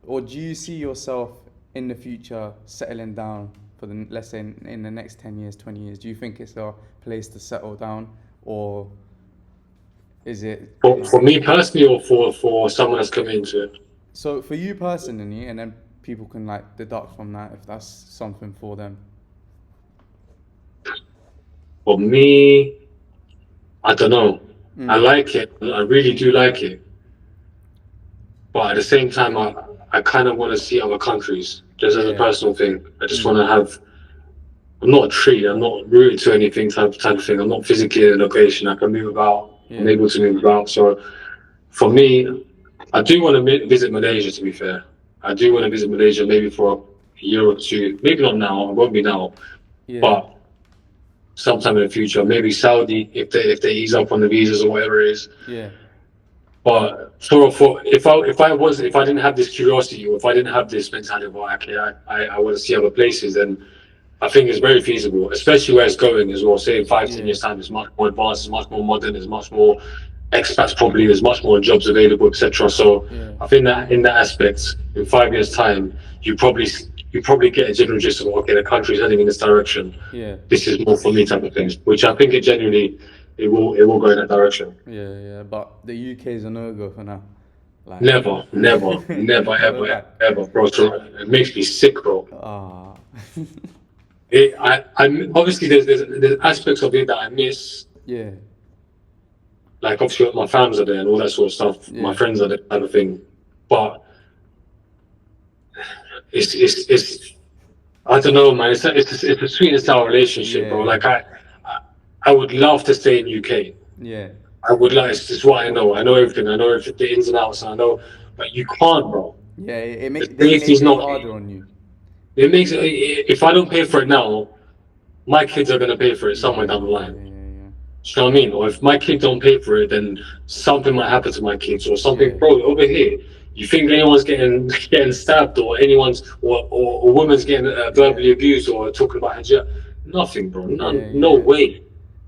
or do you see yourself in the future settling down for the, let's say in the next 10 years, 20 years? Do you think it's a place to settle down, or is it? For me personally, or for someone that's coming into it? So for you personally, and then people can like deduct from that if that's something for them. For me, I don't know. I like it. I really do like it. But at the same time, I kind of want to see other countries, just as a personal thing. I just want to have. I'm not a tree. I'm not rooted to anything type of thing. I'm not physically in a location. I can move about. I'm able to move about. So for me, I do want to visit Malaysia. To be fair, I do want to visit Malaysia maybe for a year or two. Maybe not now. It won't be now. But sometime in the future, maybe Saudi if they ease up on the visas or whatever it is. But if I didn't have this curiosity, or if I didn't have this mentality of okay, I want to see other places, then I think it's very feasible, especially where it's going as well. Say in 5-10 years time, it's much more advanced, it's much more modern, there's much more expats probably, there's much more jobs available, etc. So I think that in that aspect, in 5 years time, you probably get a general gist of okay, the country's heading in this direction. This is more for me type of things, which I think it genuinely it will go in that direction. But the UK is a no-go for now. Like, never, ever, bro. So it makes me sick, bro. I'm obviously there's aspects of it that I miss. Like obviously my fans are there and all that sort of stuff. My friends are there, type of thing. But it's I don't know, man. It's a sweet and sour relationship, bro. Like I would love to stay in UK. I would like. It's what I know. I know everything. I know everything, the ins and outs. I know, but you can't, bro. It makes it harder on you. It makes it. If I don't pay for it now, my kids are gonna pay for it somewhere down the line. Do you know what I mean? Or if my kids don't pay for it, then something might happen to my kids or something. Bro, over here, you think anyone's getting stabbed or or a woman's getting verbally abused or talking about hijab? Nothing, bro. No way.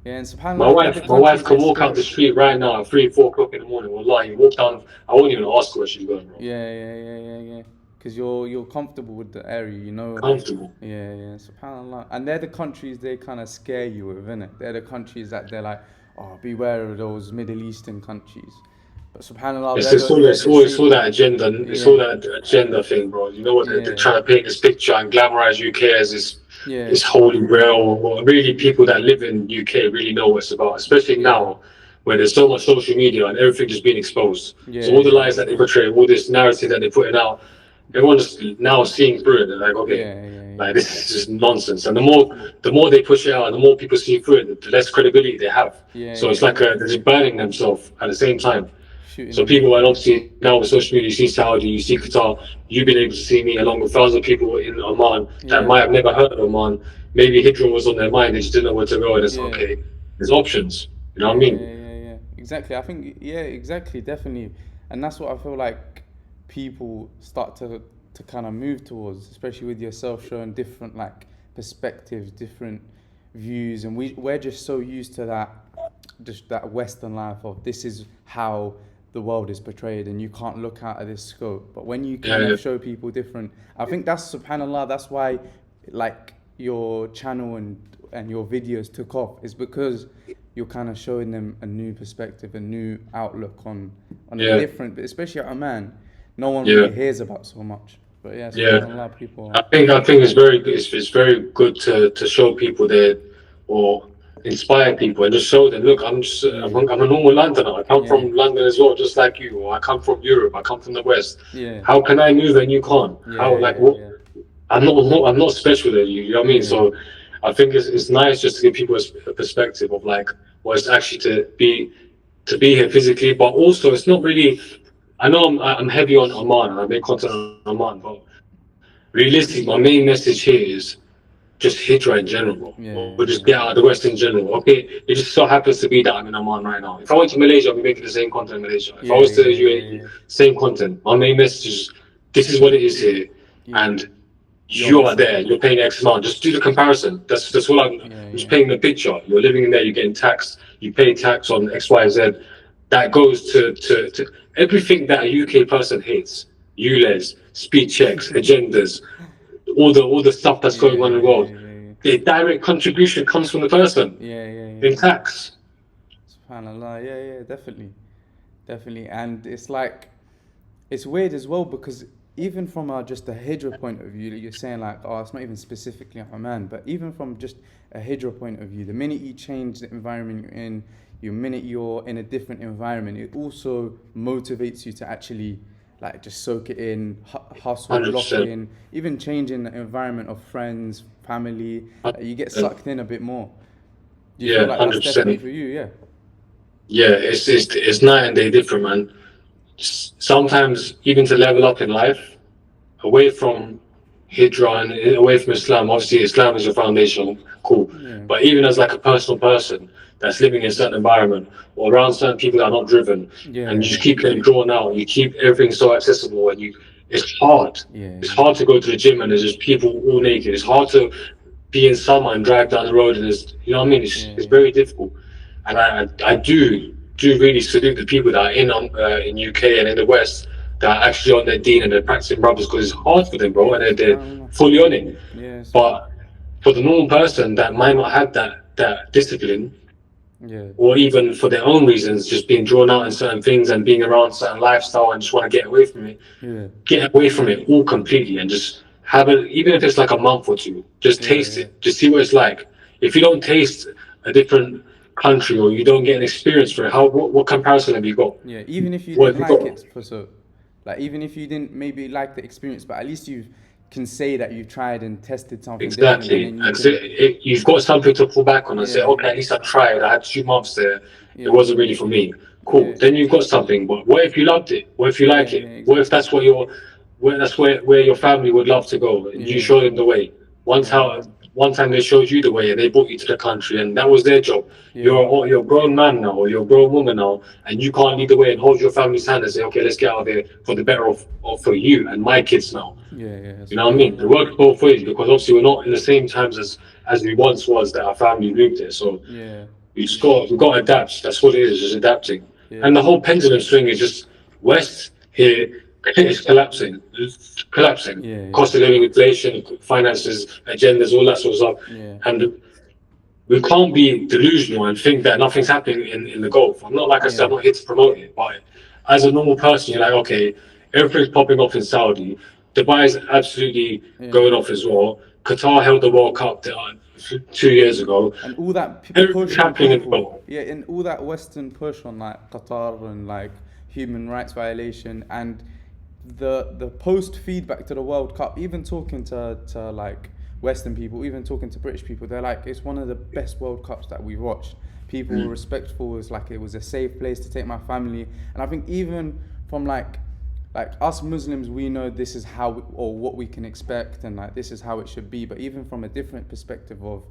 And my wife can walk out the street right now at 3-4 o'clock in the morning. Wallahi, walk down. I won't even ask her where she's going, bro. Because you're comfortable with the area, you know. Comfortable. Subhanallah. And they're the countries they kind of scare you with, innit? They're the countries that they're like, oh, beware of those Middle Eastern countries. But subhanallah, it's all that agenda. It's all that agenda thing, bro. You know what? They're trying to paint this picture and glamorize UK as this holy grail. Well, really, people that live in UK really know what it's about, especially now when there's so much social media and everything just being exposed. So all the lies that they portray, all this narrative that they're putting out, everyone's now seeing through it. They're like, okay, like this is just nonsense. And the more they push it out, and the more people see through it, the less credibility they have. So it's like they're just burning themselves at the same time. So people, and obviously now with social media, you see Saudi, you see Qatar, you've been able to see me along with thousands of people in Oman that might have never heard of Oman. Maybe Hijrah was on their mind, they just didn't know where to go, and it's okay, there's options. You know what I mean? Exactly. I think, exactly, definitely. And that's what I feel like people start to kind of move towards, especially with yourself showing different like perspectives, different views, and we're just so used to that Western life of this is how the world is portrayed and you can't look out of this scope. But when you kind of show people different, I think that's subhanallah, that's why like your channel and your videos took off, is because you're kind of showing them a new perspective, a new outlook on a different, but especially at Oman, no one really hears about so much. But subhanallah, people. I think it's very good. It's very good to show people that, or inspire people and just show them, look, I'm a normal Londoner. I come from London as well, just like you. Or I come from Europe. I come from the West. How can I move and you can't? I'm not special than you. You know what I mean? So I think it's nice just to give people a perspective of like what it's actually to be here physically, but also it's not really. I know I'm heavy on Oman and I make content on Oman, but realistically, my main message here is just Hijrah in general, or just get out of the West in general. Okay, it just so happens to be that I'm in Oman right now. If I went to Malaysia, I'd be making the same content in Malaysia. If I was to UAE, same content. My main message is this is what it is here, and You are there, you're paying X amount. Just do the comparison. That's all I'm Yeah, just yeah, painting the picture. You're living in there, you're getting taxed, you pay tax on X, Y, Z. That goes to everything that a UK person hates. ULEZ, speed checks, agendas, all the stuff that's yeah, going on in the yeah, world. yeah, yeah, The direct contribution comes from the person yeah, yeah, yeah, in yeah. tax. Subhanallah, yeah, yeah, definitely, definitely, and it's like it's weird as well because even from just a Hijrah point of view, you're saying like, oh, it's not even specifically Oman, but even from just a Hijrah point of view, the minute you change the environment you're in, the minute you're in a different environment, it also motivates you to actually like just soak it in, hustle, lock 100%. in, even changing the environment of friends, family, you get 100%. sucked in a bit more. Do you feel Yeah, like that's definitely 100%. for you? Yeah. Yeah, it's night and day different, man. Sometimes even to level up in life, away from Hijrah and away from Islam. Obviously, Islam is your foundation, cool. Yeah. But even as like a personal person that's living in a certain environment or around certain people that are not driven, and you Yeah. just keep getting drawn out, you keep everything so accessible, and it's hard. Yeah. It's hard to go to the gym and there's just people all naked. It's hard to be in summer and drive down the road and there's, you know what I mean? Yeah. It's Yeah. very difficult, and I do really salute the people that are in UK and in the West that are actually on their deen and they're practicing brothers because it's hard for them, bro, Yeah. and they're SubhanAllah. fully on it. Yeah. But for the normal person that might not have that discipline, Yeah. or even for their own reasons, just being drawn out in certain things and being around certain lifestyle and just want to Yeah. get away from it all completely and just have it, even if it's like a month or two, just Yeah. taste Yeah. it, just see what it's like. If you don't taste a different country or you don't get an experience for it, what comparison have you got? Yeah. Even if you What didn't have you like got? it, for so, like even if you didn't maybe like the experience, but at least you can say that you've tried and tested something different, and Exactly. then you And can. you've got something to fall back on and say, Yeah. okay, Yeah. at least I tried. I had 2 months there. It Yeah. wasn't really for me. Cool. Yeah. Then you've got something. But what if you loved it? What if you Yeah. like Yeah. it? What if Exactly. that's where your family would love to go and you Yeah. show them the way? Yeah. One time they showed you the way and they brought you to the country and that was their job. Yeah. You're a grown man now or you're a grown woman now and you can't lead the way and hold your family's hand and say, okay, let's get out there for the better of for you and my kids now. Yeah. Yeah. You know what I mean? It SubhanAllah. works both ways because obviously we're not in the same times as we once was that our family lived there. So Yeah. we got to adapt. That's what it is, just adapting. Yeah. And the whole pendulum swing is just West here is collapsing. It's collapsing. Yeah. Yeah. Cost of living, inflation, finances, agendas, all that sort of stuff. Yeah. And we can't be delusional and think that nothing's happening in the Gulf. I'm not like I said, I'm Yeah. not here to promote it, but as a normal person, you're like, okay, everything's popping off in Saudi. Dubai is absolutely Yeah. going off as well. Qatar held the World Cup there 2 years ago. And all that Everything's push on happening in the people, Gulf. yeah, and all that Western push on like Qatar and like human rights violation and the post feedback to the World Cup, even talking to like Western people, even talking to British people, they're like, it's one of the best World Cups that we've watched. People were respectful. It's like it was a safe place to take my family, and I think even from like us Muslims, we know this is how or what we can expect, and like this is how it should be. But even from a different perspective of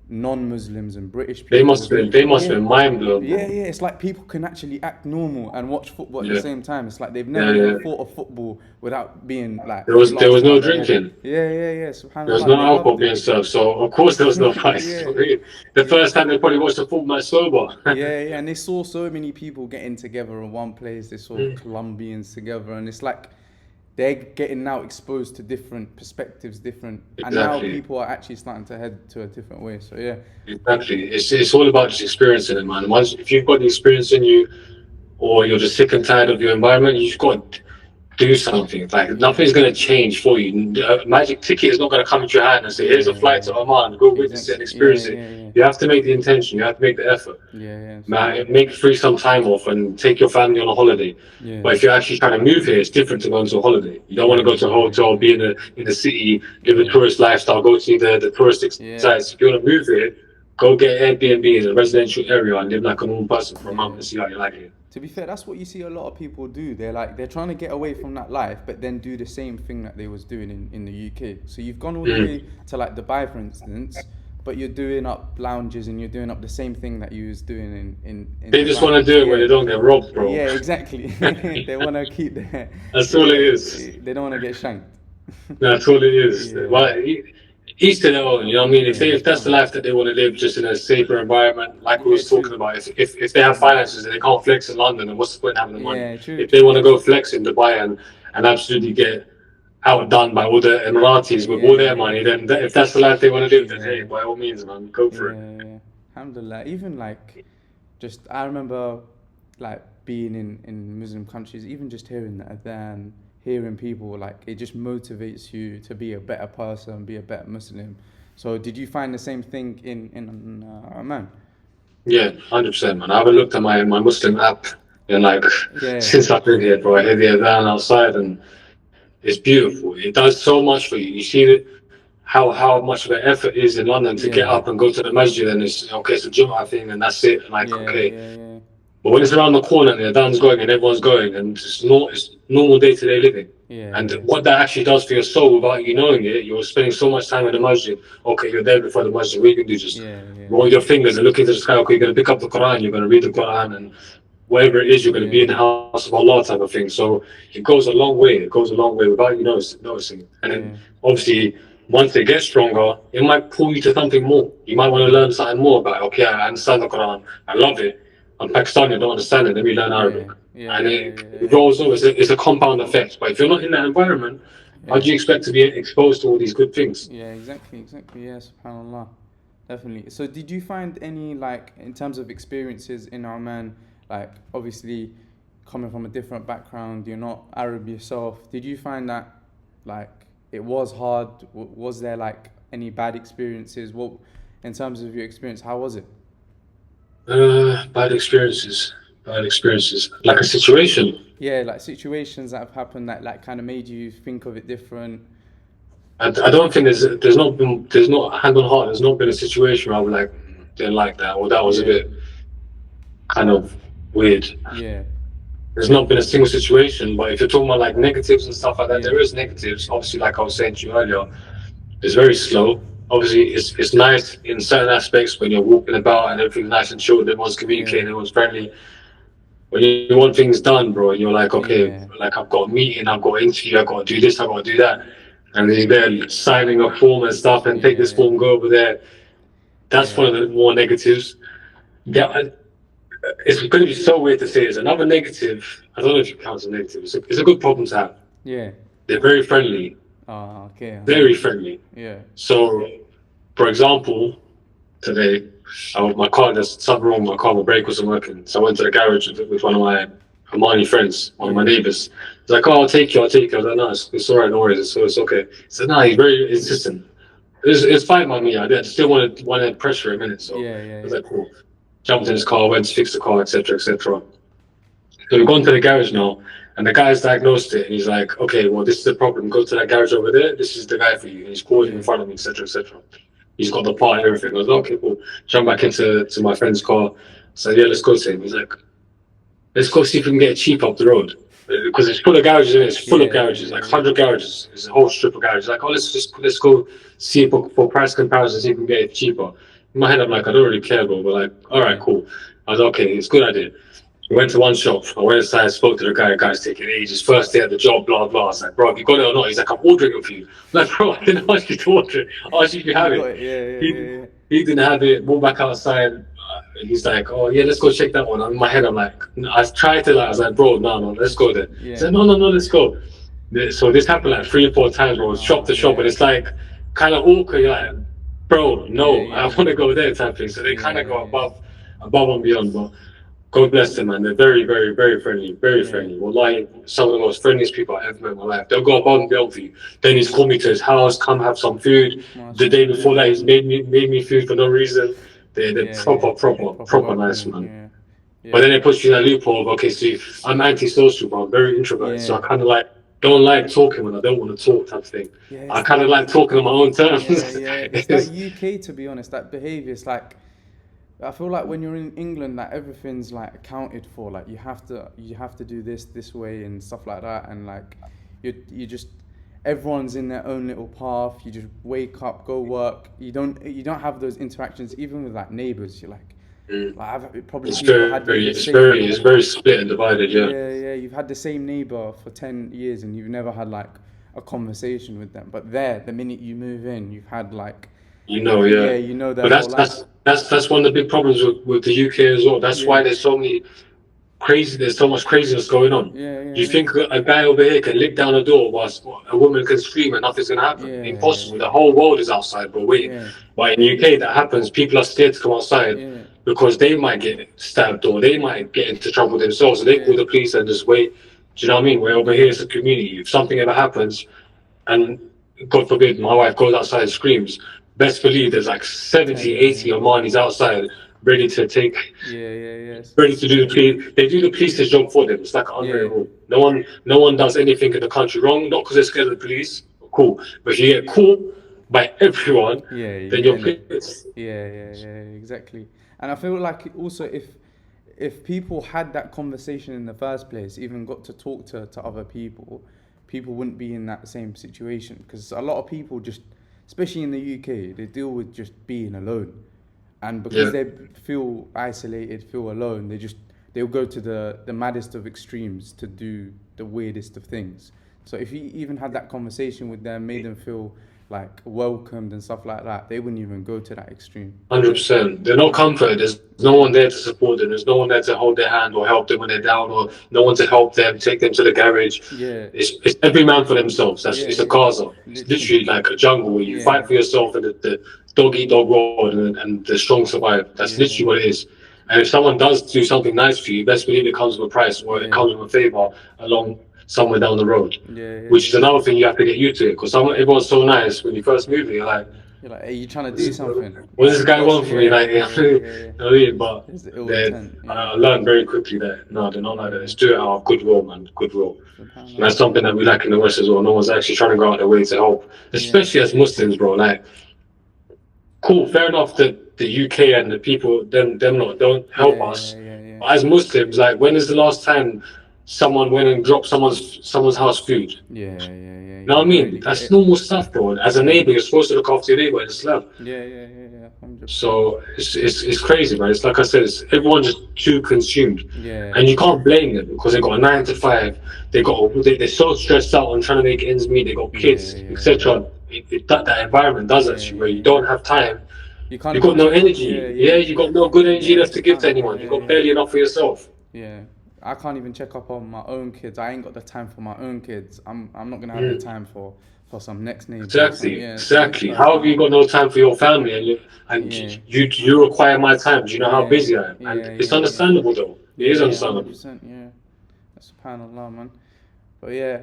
non-Muslims and British people, They must have been mind blown. yeah, yeah, it's like people can actually act normal and watch football at the Yeah. same time. It's like they've never Yeah, even yeah. thought of football without being like. There was blasted no out their head. drinking. Yeah, yeah, yeah. There was Subhanallah, no they alcohol loved being it. served, so of course there was no fights. Yeah. The first time they probably watched the football match sober. Yeah, yeah, and they saw so many people getting together in one place. They saw Colombians together, and it's like they're getting now exposed to different perspectives, and now Exactly. people are actually starting to head to a different way. So yeah, Exactly. It's all about just experiencing it, man. Once if you've got the experience in you, or you're just sick and tired of your environment, you've got to do something. Like nothing's gonna change for you. A magic ticket is not gonna come into your hand and say, "Here's a flight to Oman. Go witness it and experience yeah, it." yeah, yeah. You have to make the intention. You have to make the effort. Yeah, Make free some time off and take your family on a holiday. yeah, But if you're actually trying to move here, it's different to going to a holiday. You don't want to go to a hotel, be in the city, live a tourist lifestyle, go to the touristic Yeah. sites. If you want to move here, go get Airbnb in a residential area and live like a normal person for a month and see how you like it. To be fair, that's what you see a lot of people do. They're trying to get away from that life, but then do the same thing that they was doing in the UK. So you've gone all the way to like Dubai, for instance, but you're doing up lounges and you're doing up the same thing that you was doing in They just Dubai. want to do it when Yeah. they don't get robbed, bro. Yeah, exactly. They want to keep their. That's all it is. They don't want to get shanked. That's all it is. Yeah, Well, each to their own. You know what I mean? yeah, If that's the fam. life that they want to live, just in a safer environment, like we Yeah, was talking true. about. If they have Yeah, finances and they can't flex in London, then what's the point in having the money? yeah, true, If they true, want to go true. flex in Dubai and absolutely get outdone by all the Emiratis with all Yeah, their yeah, money, then if that's the life they want to live, then hey, yeah, by all means, man, go yeah, for it. yeah. Alhamdulillah. Even like, just I remember, like being in Muslim countries, even just hearing the adhan, hearing people like it just motivates you to be a better person, be a better Muslim. So did you find the same thing in Oman? Yeah, 100%, man. I haven't looked at my Muslim app in like Yeah, since I've been here, bro. I hear the adhan outside and it's beautiful. It does so much for you. You see it, how much of an effort it is in London to get yeah, up and go to the masjid and it's okay, it's a Jum'ah thing and that's it. And like, yeah, okay. yeah, yeah, But when it's around the corner and the adhan's going and everyone's going and it's normal day to day living. yeah, And yeah, what that actually does for your soul without you knowing it, you're spending so much time in the masjid. Okay, you're there before the masjid. What you can do, just yeah, yeah, roll your fingers and look into the sky. Okay, you're going to pick up the Quran, you're going to read the Quran, and whatever it is, you're going to be in yeah, the house of Allah type of thing. So it goes a long way. It goes a long way without you noticing. And then yeah, obviously, once they get stronger, it might pull you to something more. You might want to yeah, learn something more about, okay, I understand the Quran. I love it. I'm Pakistani, I don't understand it. Let me learn Arabic. yeah, yeah, And yeah, it yeah, rolls over. It's a compound effect. But if you're not in that environment, how yeah. do you expect to be exposed to all these good things? Yeah, exactly, exactly. Yeah, subhanallah. Definitely. So did you find any like in terms of experiences in Oman, like obviously coming from a different background, you're not Arab yourself. Did you find that like it was hard? Was there like any bad experiences? What in terms of your experience, how was it? Bad experiences. Bad experiences. Like a situation. Yeah, like situations that have happened that like kind of made you think of it different. I don't think there's not hand on heart. There's not been a situation where I'm like didn't like that or that was a Yeah, bit kind of weird. yeah, There's not been a single situation. But if you're talking about like negatives and stuff like that, yeah, there is negatives. Obviously, like I was saying to you earlier, it's very slow. Obviously, it's nice in certain aspects when you're walking about and everything's nice and chilled. Everyone's yeah, communicating, everyone's friendly. When you want things done, bro, and you're like, okay, yeah, like I've got a meeting, I've got an interview, I've got to do this, I've got to do that. And then you're there signing a form and stuff and take this yeah, form, go over there. That's yeah, one of the more negatives. Yeah, it's going to be so weird to say. It's another negative. I don't know if it counts as a negative. It's a good problem to have. yeah. They're very friendly, Oh, okay, very alhamdulillah. friendly. Yeah, So, for example, today, my car, there's something wrong with my car, my brake wasn't working. So I went to the garage with one of my Omani friends, one of my yeah, neighbors. He's like, oh, I'll take you, I'll take you. I was like, no, it's all right, no worries, it's okay. He said, no, he's very insistent. It's fine by me. I still wanted pressure a minute, so yeah, I yeah, was yeah. like, cool. Jumped in his car, went to fix the car, etc., etc. So we've gone to the garage now, and the guy's diagnosed it, and he's like, okay, well, this is the problem. Go to that garage over there. This is the guy for you. And he's called in Yeah, front of me, etc., etc. He's got the part and everything. I was like, okay, cool. Jump back to my friend's car. So yeah, let's go to him. He's like, let's go see if we can get it cheap up the road. Because it's full of garages, and it's full of yeah, garages, like yeah, yeah, 100 garages. It's a whole strip of garages. Like, oh, let's go see if for price comparison, see if we can get it cheaper. In my head, I'm like, I don't really care, bro. But like, all right, yeah, cool. I was like, okay, it's a good idea. We went to one shop. I went inside, spoke to the guy. The guy's taking ages. First day at the job, blah blah. I was like, bro, have you got it or not? He's like, I'm ordering it for you. I'm like, bro, I didn't ask you to order it. I asked you if you have you got it. it. Yeah, He yeah, he didn't have it. Walked back outside. He's like, oh yeah, let's go check that one. In my head, I'm like, I tried to like, I was like, bro, no, let's go there. yeah, He yeah. said, no, let's go. So this happened like 3 or 4 times, bro, shop Oh, to shop, and yeah, it's like kind of awkward. You're like, bro, yeah, no, I yeah, want to go there type thing. So they kind of yeah, go yeah, above and beyond. But God bless them, man. They're very, very, very friendly, very yeah. friendly. Wallahi, some of the most friendliest people I ever met in my life. They'll go above and beyond for you. Then he's called me to his house, come have some food. The day before MashaAllah. that, he's made me food for no reason. They're Yeah, yeah. Proper proper nice, welcoming. man. Yeah, But yeah, then it puts you in a loophole of, okay, see, I'm antisocial, but I'm very introverted. So yeah, I kind of like, don't like talking when I don't want to talk type thing. yeah. I It's kind of that. like talking on my own terms. Yeah, yeah. It's that It's- UK, to be honest. That behavior. It's like I feel like when you're in England, like everything's like accounted for. Like you have to do this way and stuff like that. And like you just everyone's in their own little path. You just wake up, go work. You don't have those interactions even with like neighbors. You're like I've probably it's people had the it's same. very split and divided, yeah. Yeah, yeah. You've had the same neighbor for 10 years and you've never had like a conversation with them. But there, the minute you move in, you've had like, Yeah. you know their But whole life. that's one of the big problems with the UK as well. That's why Yeah, there's so much craziness going on. You yeah, think a guy over here can lick down a door whilst a woman can scream and nothing's gonna happen? yeah, Impossible. The yeah, whole world is outside, but wait. yeah, But in the UK, that happens. People are scared to come outside yeah, because they might get stabbed or they might get into trouble themselves. So they yeah, call the police and just wait. Do you know what I mean? Where over here yeah, it's a community. If something ever happens, and God forbid my wife goes outside and screams, best believe there's like 70, 80 yeah, Omanis outside ready to take yes, ready to do the police. They do the police's job for them. It's like an yeah, unwritten rule. No one does anything in the country wrong, not because they're scared of the police. Cool. But if you get caught by everyone, yeah, then you you're end it. pissed. Exactly. And I feel like also if people had that conversation in the first place, even got to talk to other people, people wouldn't be in that same situation. Because a lot of people just, especially in the UK, they deal with just being alone. And because Yeah. they feel isolated, feel alone, they'll go to the maddest of extremes to do the weirdest of things. So if you even had that conversation with them, made them feel like welcomed and stuff like that, they wouldn't even go to that extreme. 100%. They're not comforted. There's no one there to support them. There's no one there to hold their hand or help them when they're down, or no one to help them, take them to the garage. Yeah, It's every man for themselves. It's a Gaza. It's literally. literally like a jungle where you Yeah, fight for yourself and the dog eat dog world, and the strong survive. That's literally yeah, what it is. And if someone does do something nice for you, best believe it comes with a price, or it yeah, comes with a favor along somewhere down the road. Which is yeah. another thing you have to get used to, because everyone's so nice when you first move here. You're like, You're like, hey, you trying to do something? what does this guy What's- want from me? Like, you know what I mean? But It's the ill they, intent. I learned very quickly that no, they're not like that. It's do it out of goodwill, man. Goodwill. And that's something that we lack in the West as well. No one's actually trying to go out their way to help, especially as Muslims, bro. Like, cool, fair enough that the UK and the people, them not, don't help us. Yeah. But as Muslims, like, when is the last time someone went and dropped someone's house food? Yeah. You know what I mean? That's normal stuff, bro. As a neighbor, you're supposed to look after your neighbor in Islam. Yeah. 100%. So it's crazy, man. It's like I said, everyone's just too consumed, Yeah. and you can't blame them because they got a 9 to 5. They're so stressed out on trying to make ends meet. They got kids, etc. That environment does that to you, where you don't have time. You can't. You got no energy. You got no good energy Yeah, left to give to anyone. You got barely enough for yourself. Yeah. I can't even check up on my own kids. I ain't got the time for my own kids. I'm not gonna have the time for some next neighbor. Exactly. How have you got no time for your family you require my time? Do you know how busy I am? And it's understandable though. It is understandable. 100%, yeah. That's subhanallah, man. But yeah.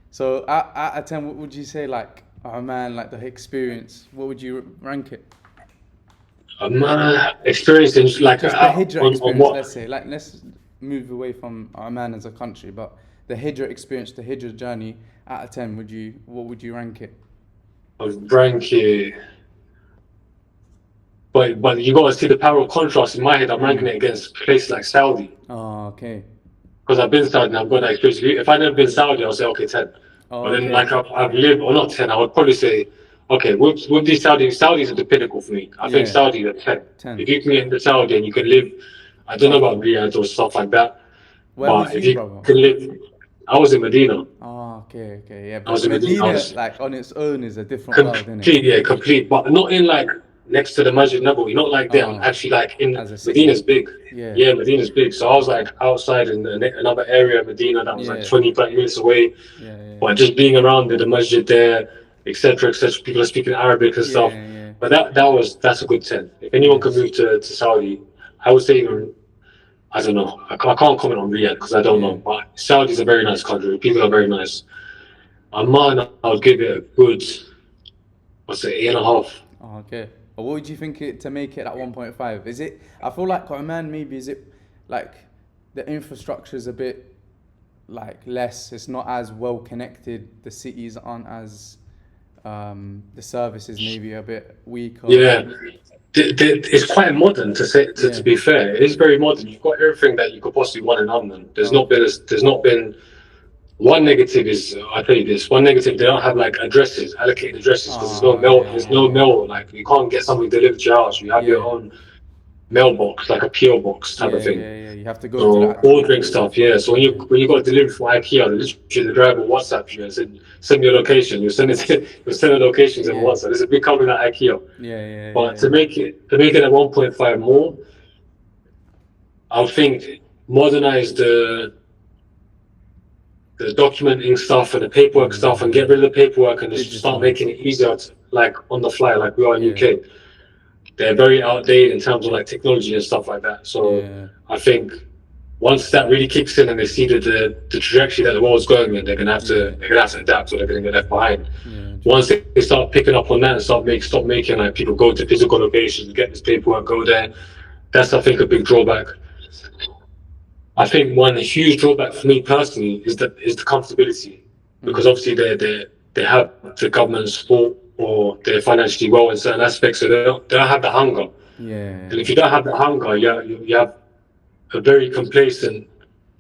So out of 10, what would you say, like, oh man, like the experience? What would you rank it? Experience in like Just the Hijrah experience, on what? let's say. Like, let's move away from Oman as a country, but the Hijrah experience, the Hijrah journey, out of 10, what would you rank it? I would rank it, but you got to see the power of contrast. In my head, I'm ranking it against places like Saudi, Oh, okay. because I've been Saudi and I've got that experience. If I'd never been Saudi, I'll say okay 10. Oh, But then okay. like I've lived, or not 10, I would probably say, okay, with these Saudis are the pinnacle for me. I think Saudi are 10. 10. If you can get into Saudi and you can live, I don't know about Riyadh or stuff like that, Where but was if you, you brother? can live, I was in Medina. Oh, okay, yeah. I was But in Medina. Medina, like, on its own is a different world, isn't Complete, it? complete, but not in like next to the Masjid Nabawi, not like them. Actually, like in As a city. Medina's big. Yeah. Medina's big. So I was like outside in another area of Medina that was like 20, 30 minutes away. Yeah. But just being around the masjid there, etc., People are speaking Arabic and stuff. Yeah. But that's a good 10. If anyone can move to Saudi, I would say even, I don't know. I can't comment on Riyadh because I don't know. But Saudi's a very nice country. People are very nice. Oman, I would give it a good, I'd say 8.5. Oh, okay. But what would you think it to make it at 1.5? Is it? I feel like Oman, maybe, is it like the infrastructure is a bit like less. It's not as well connected. The cities aren't as the services maybe a bit weaker. Yeah, it's quite modern to be fair. It is very modern. You've got everything that you could possibly want in London. There's not been one negative is, I'll tell you this, one negative, they don't have like allocated addresses, because there's no mail, like you can't get something delivered to your house. You have your own mailbox, like a PO box type of thing. You have to go to So that. ordering stuff, yeah. So when you got a delivery from IKEA, literally the driver will WhatsApp you and send me your location. You send it, you send the locations in WhatsApp. There's a big company like IKEA. But to make it at 1.5 more, I would think modernize the documenting stuff and the paperwork stuff and get rid of the paperwork and just start making it easier to, like on the fly, like we are in UK. They're very outdated in terms of like technology and stuff like that. So I think once that really kicks in and they see the trajectory that the world's going in, they're gonna have to adapt or they're gonna get left behind. Once they start picking up on that and stop making like people go to physical locations, get this paperwork, go there. That's I think a big drawback. I think one huge drawback for me personally is the comfortability, because obviously they have the government support or they're financially well in certain aspects, so they don't have the hunger. And if you don't have the hunger, you have a very complacent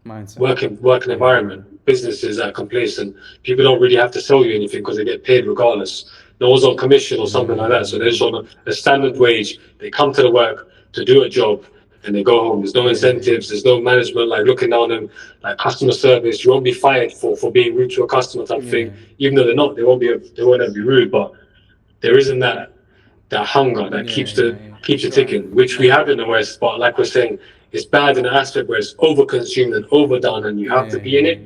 mindset. working environment. Businesses are complacent. People don't really have to sell you anything because they get paid regardless. No one's on commission or something like that. So they're just on a standard wage. They come to the work to do a job and they go home. There's no incentives. There's no management like looking down on them, like customer service. You won't be fired for being rude to a customer type thing. Even though they're not, they won't ever be rude. But there isn't that hunger that keeps it ticking, which we have in the West. But like we're saying, it's bad in an aspect where it's overconsumed and overdone, and you have to be in it.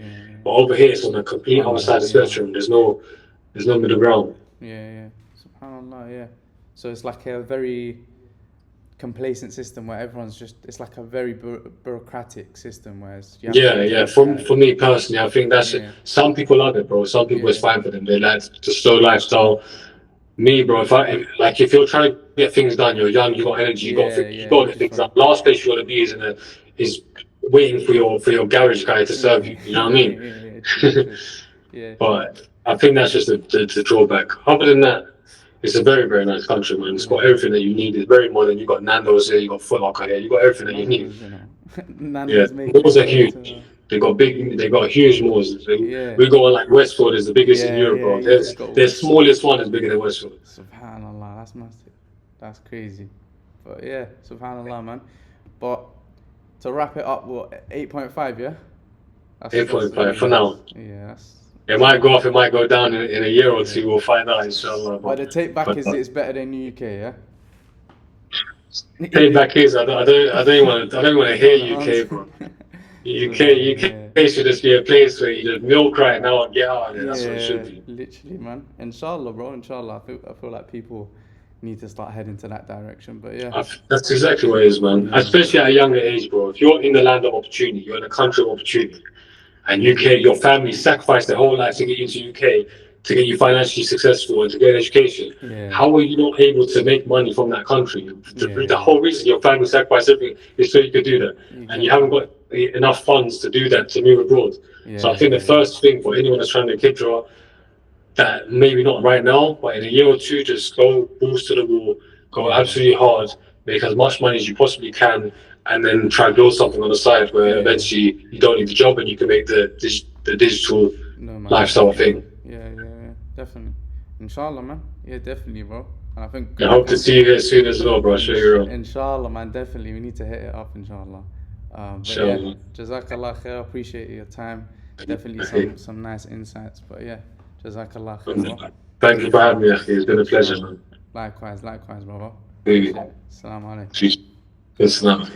But over here, it's on the complete other side of the spectrum. There's no middle ground. Subhanallah, So it's like a very complacent system where everyone's it's like a very bureaucratic system where for me personally, I think that's it. Some people love it, bro. Some people it's fine for them. They like the slow lifestyle. Me, bro, if you're trying to get things done, you're young, you got energy, you got to get things done. Last place you want to be is waiting for your garage guy to serve you. You know what I mean? But I think that's just the drawback. Other than that, it's a very, very nice country, man. It's got everything that you need. It's very modern. You got Nando's here, you got Foot Locker here, you got everything that you need. Malls are huge. They got huge malls. We go on like Westfield is the biggest in Europe, bro. Their smallest one is bigger than Westfield. Subhanallah, that's massive. That's crazy. But subhanallah, man. But to wrap it up, 8.5, yeah? 8.5 for now. Yeah, it might go up, it might go down in a year or two. We'll find out, inshallah. But the take back is it's better than the UK, yeah? Take back is I don't even want to hear UK, bro. UK should just be a place where you just milk right now and get out of there. That's what it should be. Literally, man. Inshallah, bro. Inshallah. I feel like people need to start heading to that direction. But that's exactly what it is, man. Especially at a younger age, bro. If you're in the land of opportunity, you're in a country of opportunity, and UK, your family sacrificed their whole life to get you into UK, to get you financially successful and to get an education. How are you not able to make money from that country? The whole reason your family sacrificed everything is so you could do that, and you haven't got enough funds to do that, to move abroad. So I think the first thing for anyone that's trying to Hijrah, that maybe not right now, but in a year or two, just go balls to the wall, go absolutely hard, make as much money as you possibly can, and then try and build something on the side where eventually you don't need the job and you can make the digital lifestyle thing. Definitely. Inshallah, man. Definitely, bro. And I think I hope to see you here soon as well, bro. I'll show you around. Inshallah, man. Definitely. We need to hit it up, inshallah. Jazakallah khair. Appreciate your time. Definitely some nice insights. But Jazakallah khair. Thank you for having me, Akhi. It's been a pleasure, man. Likewise, brother. Assalamu alaikum. alaikum.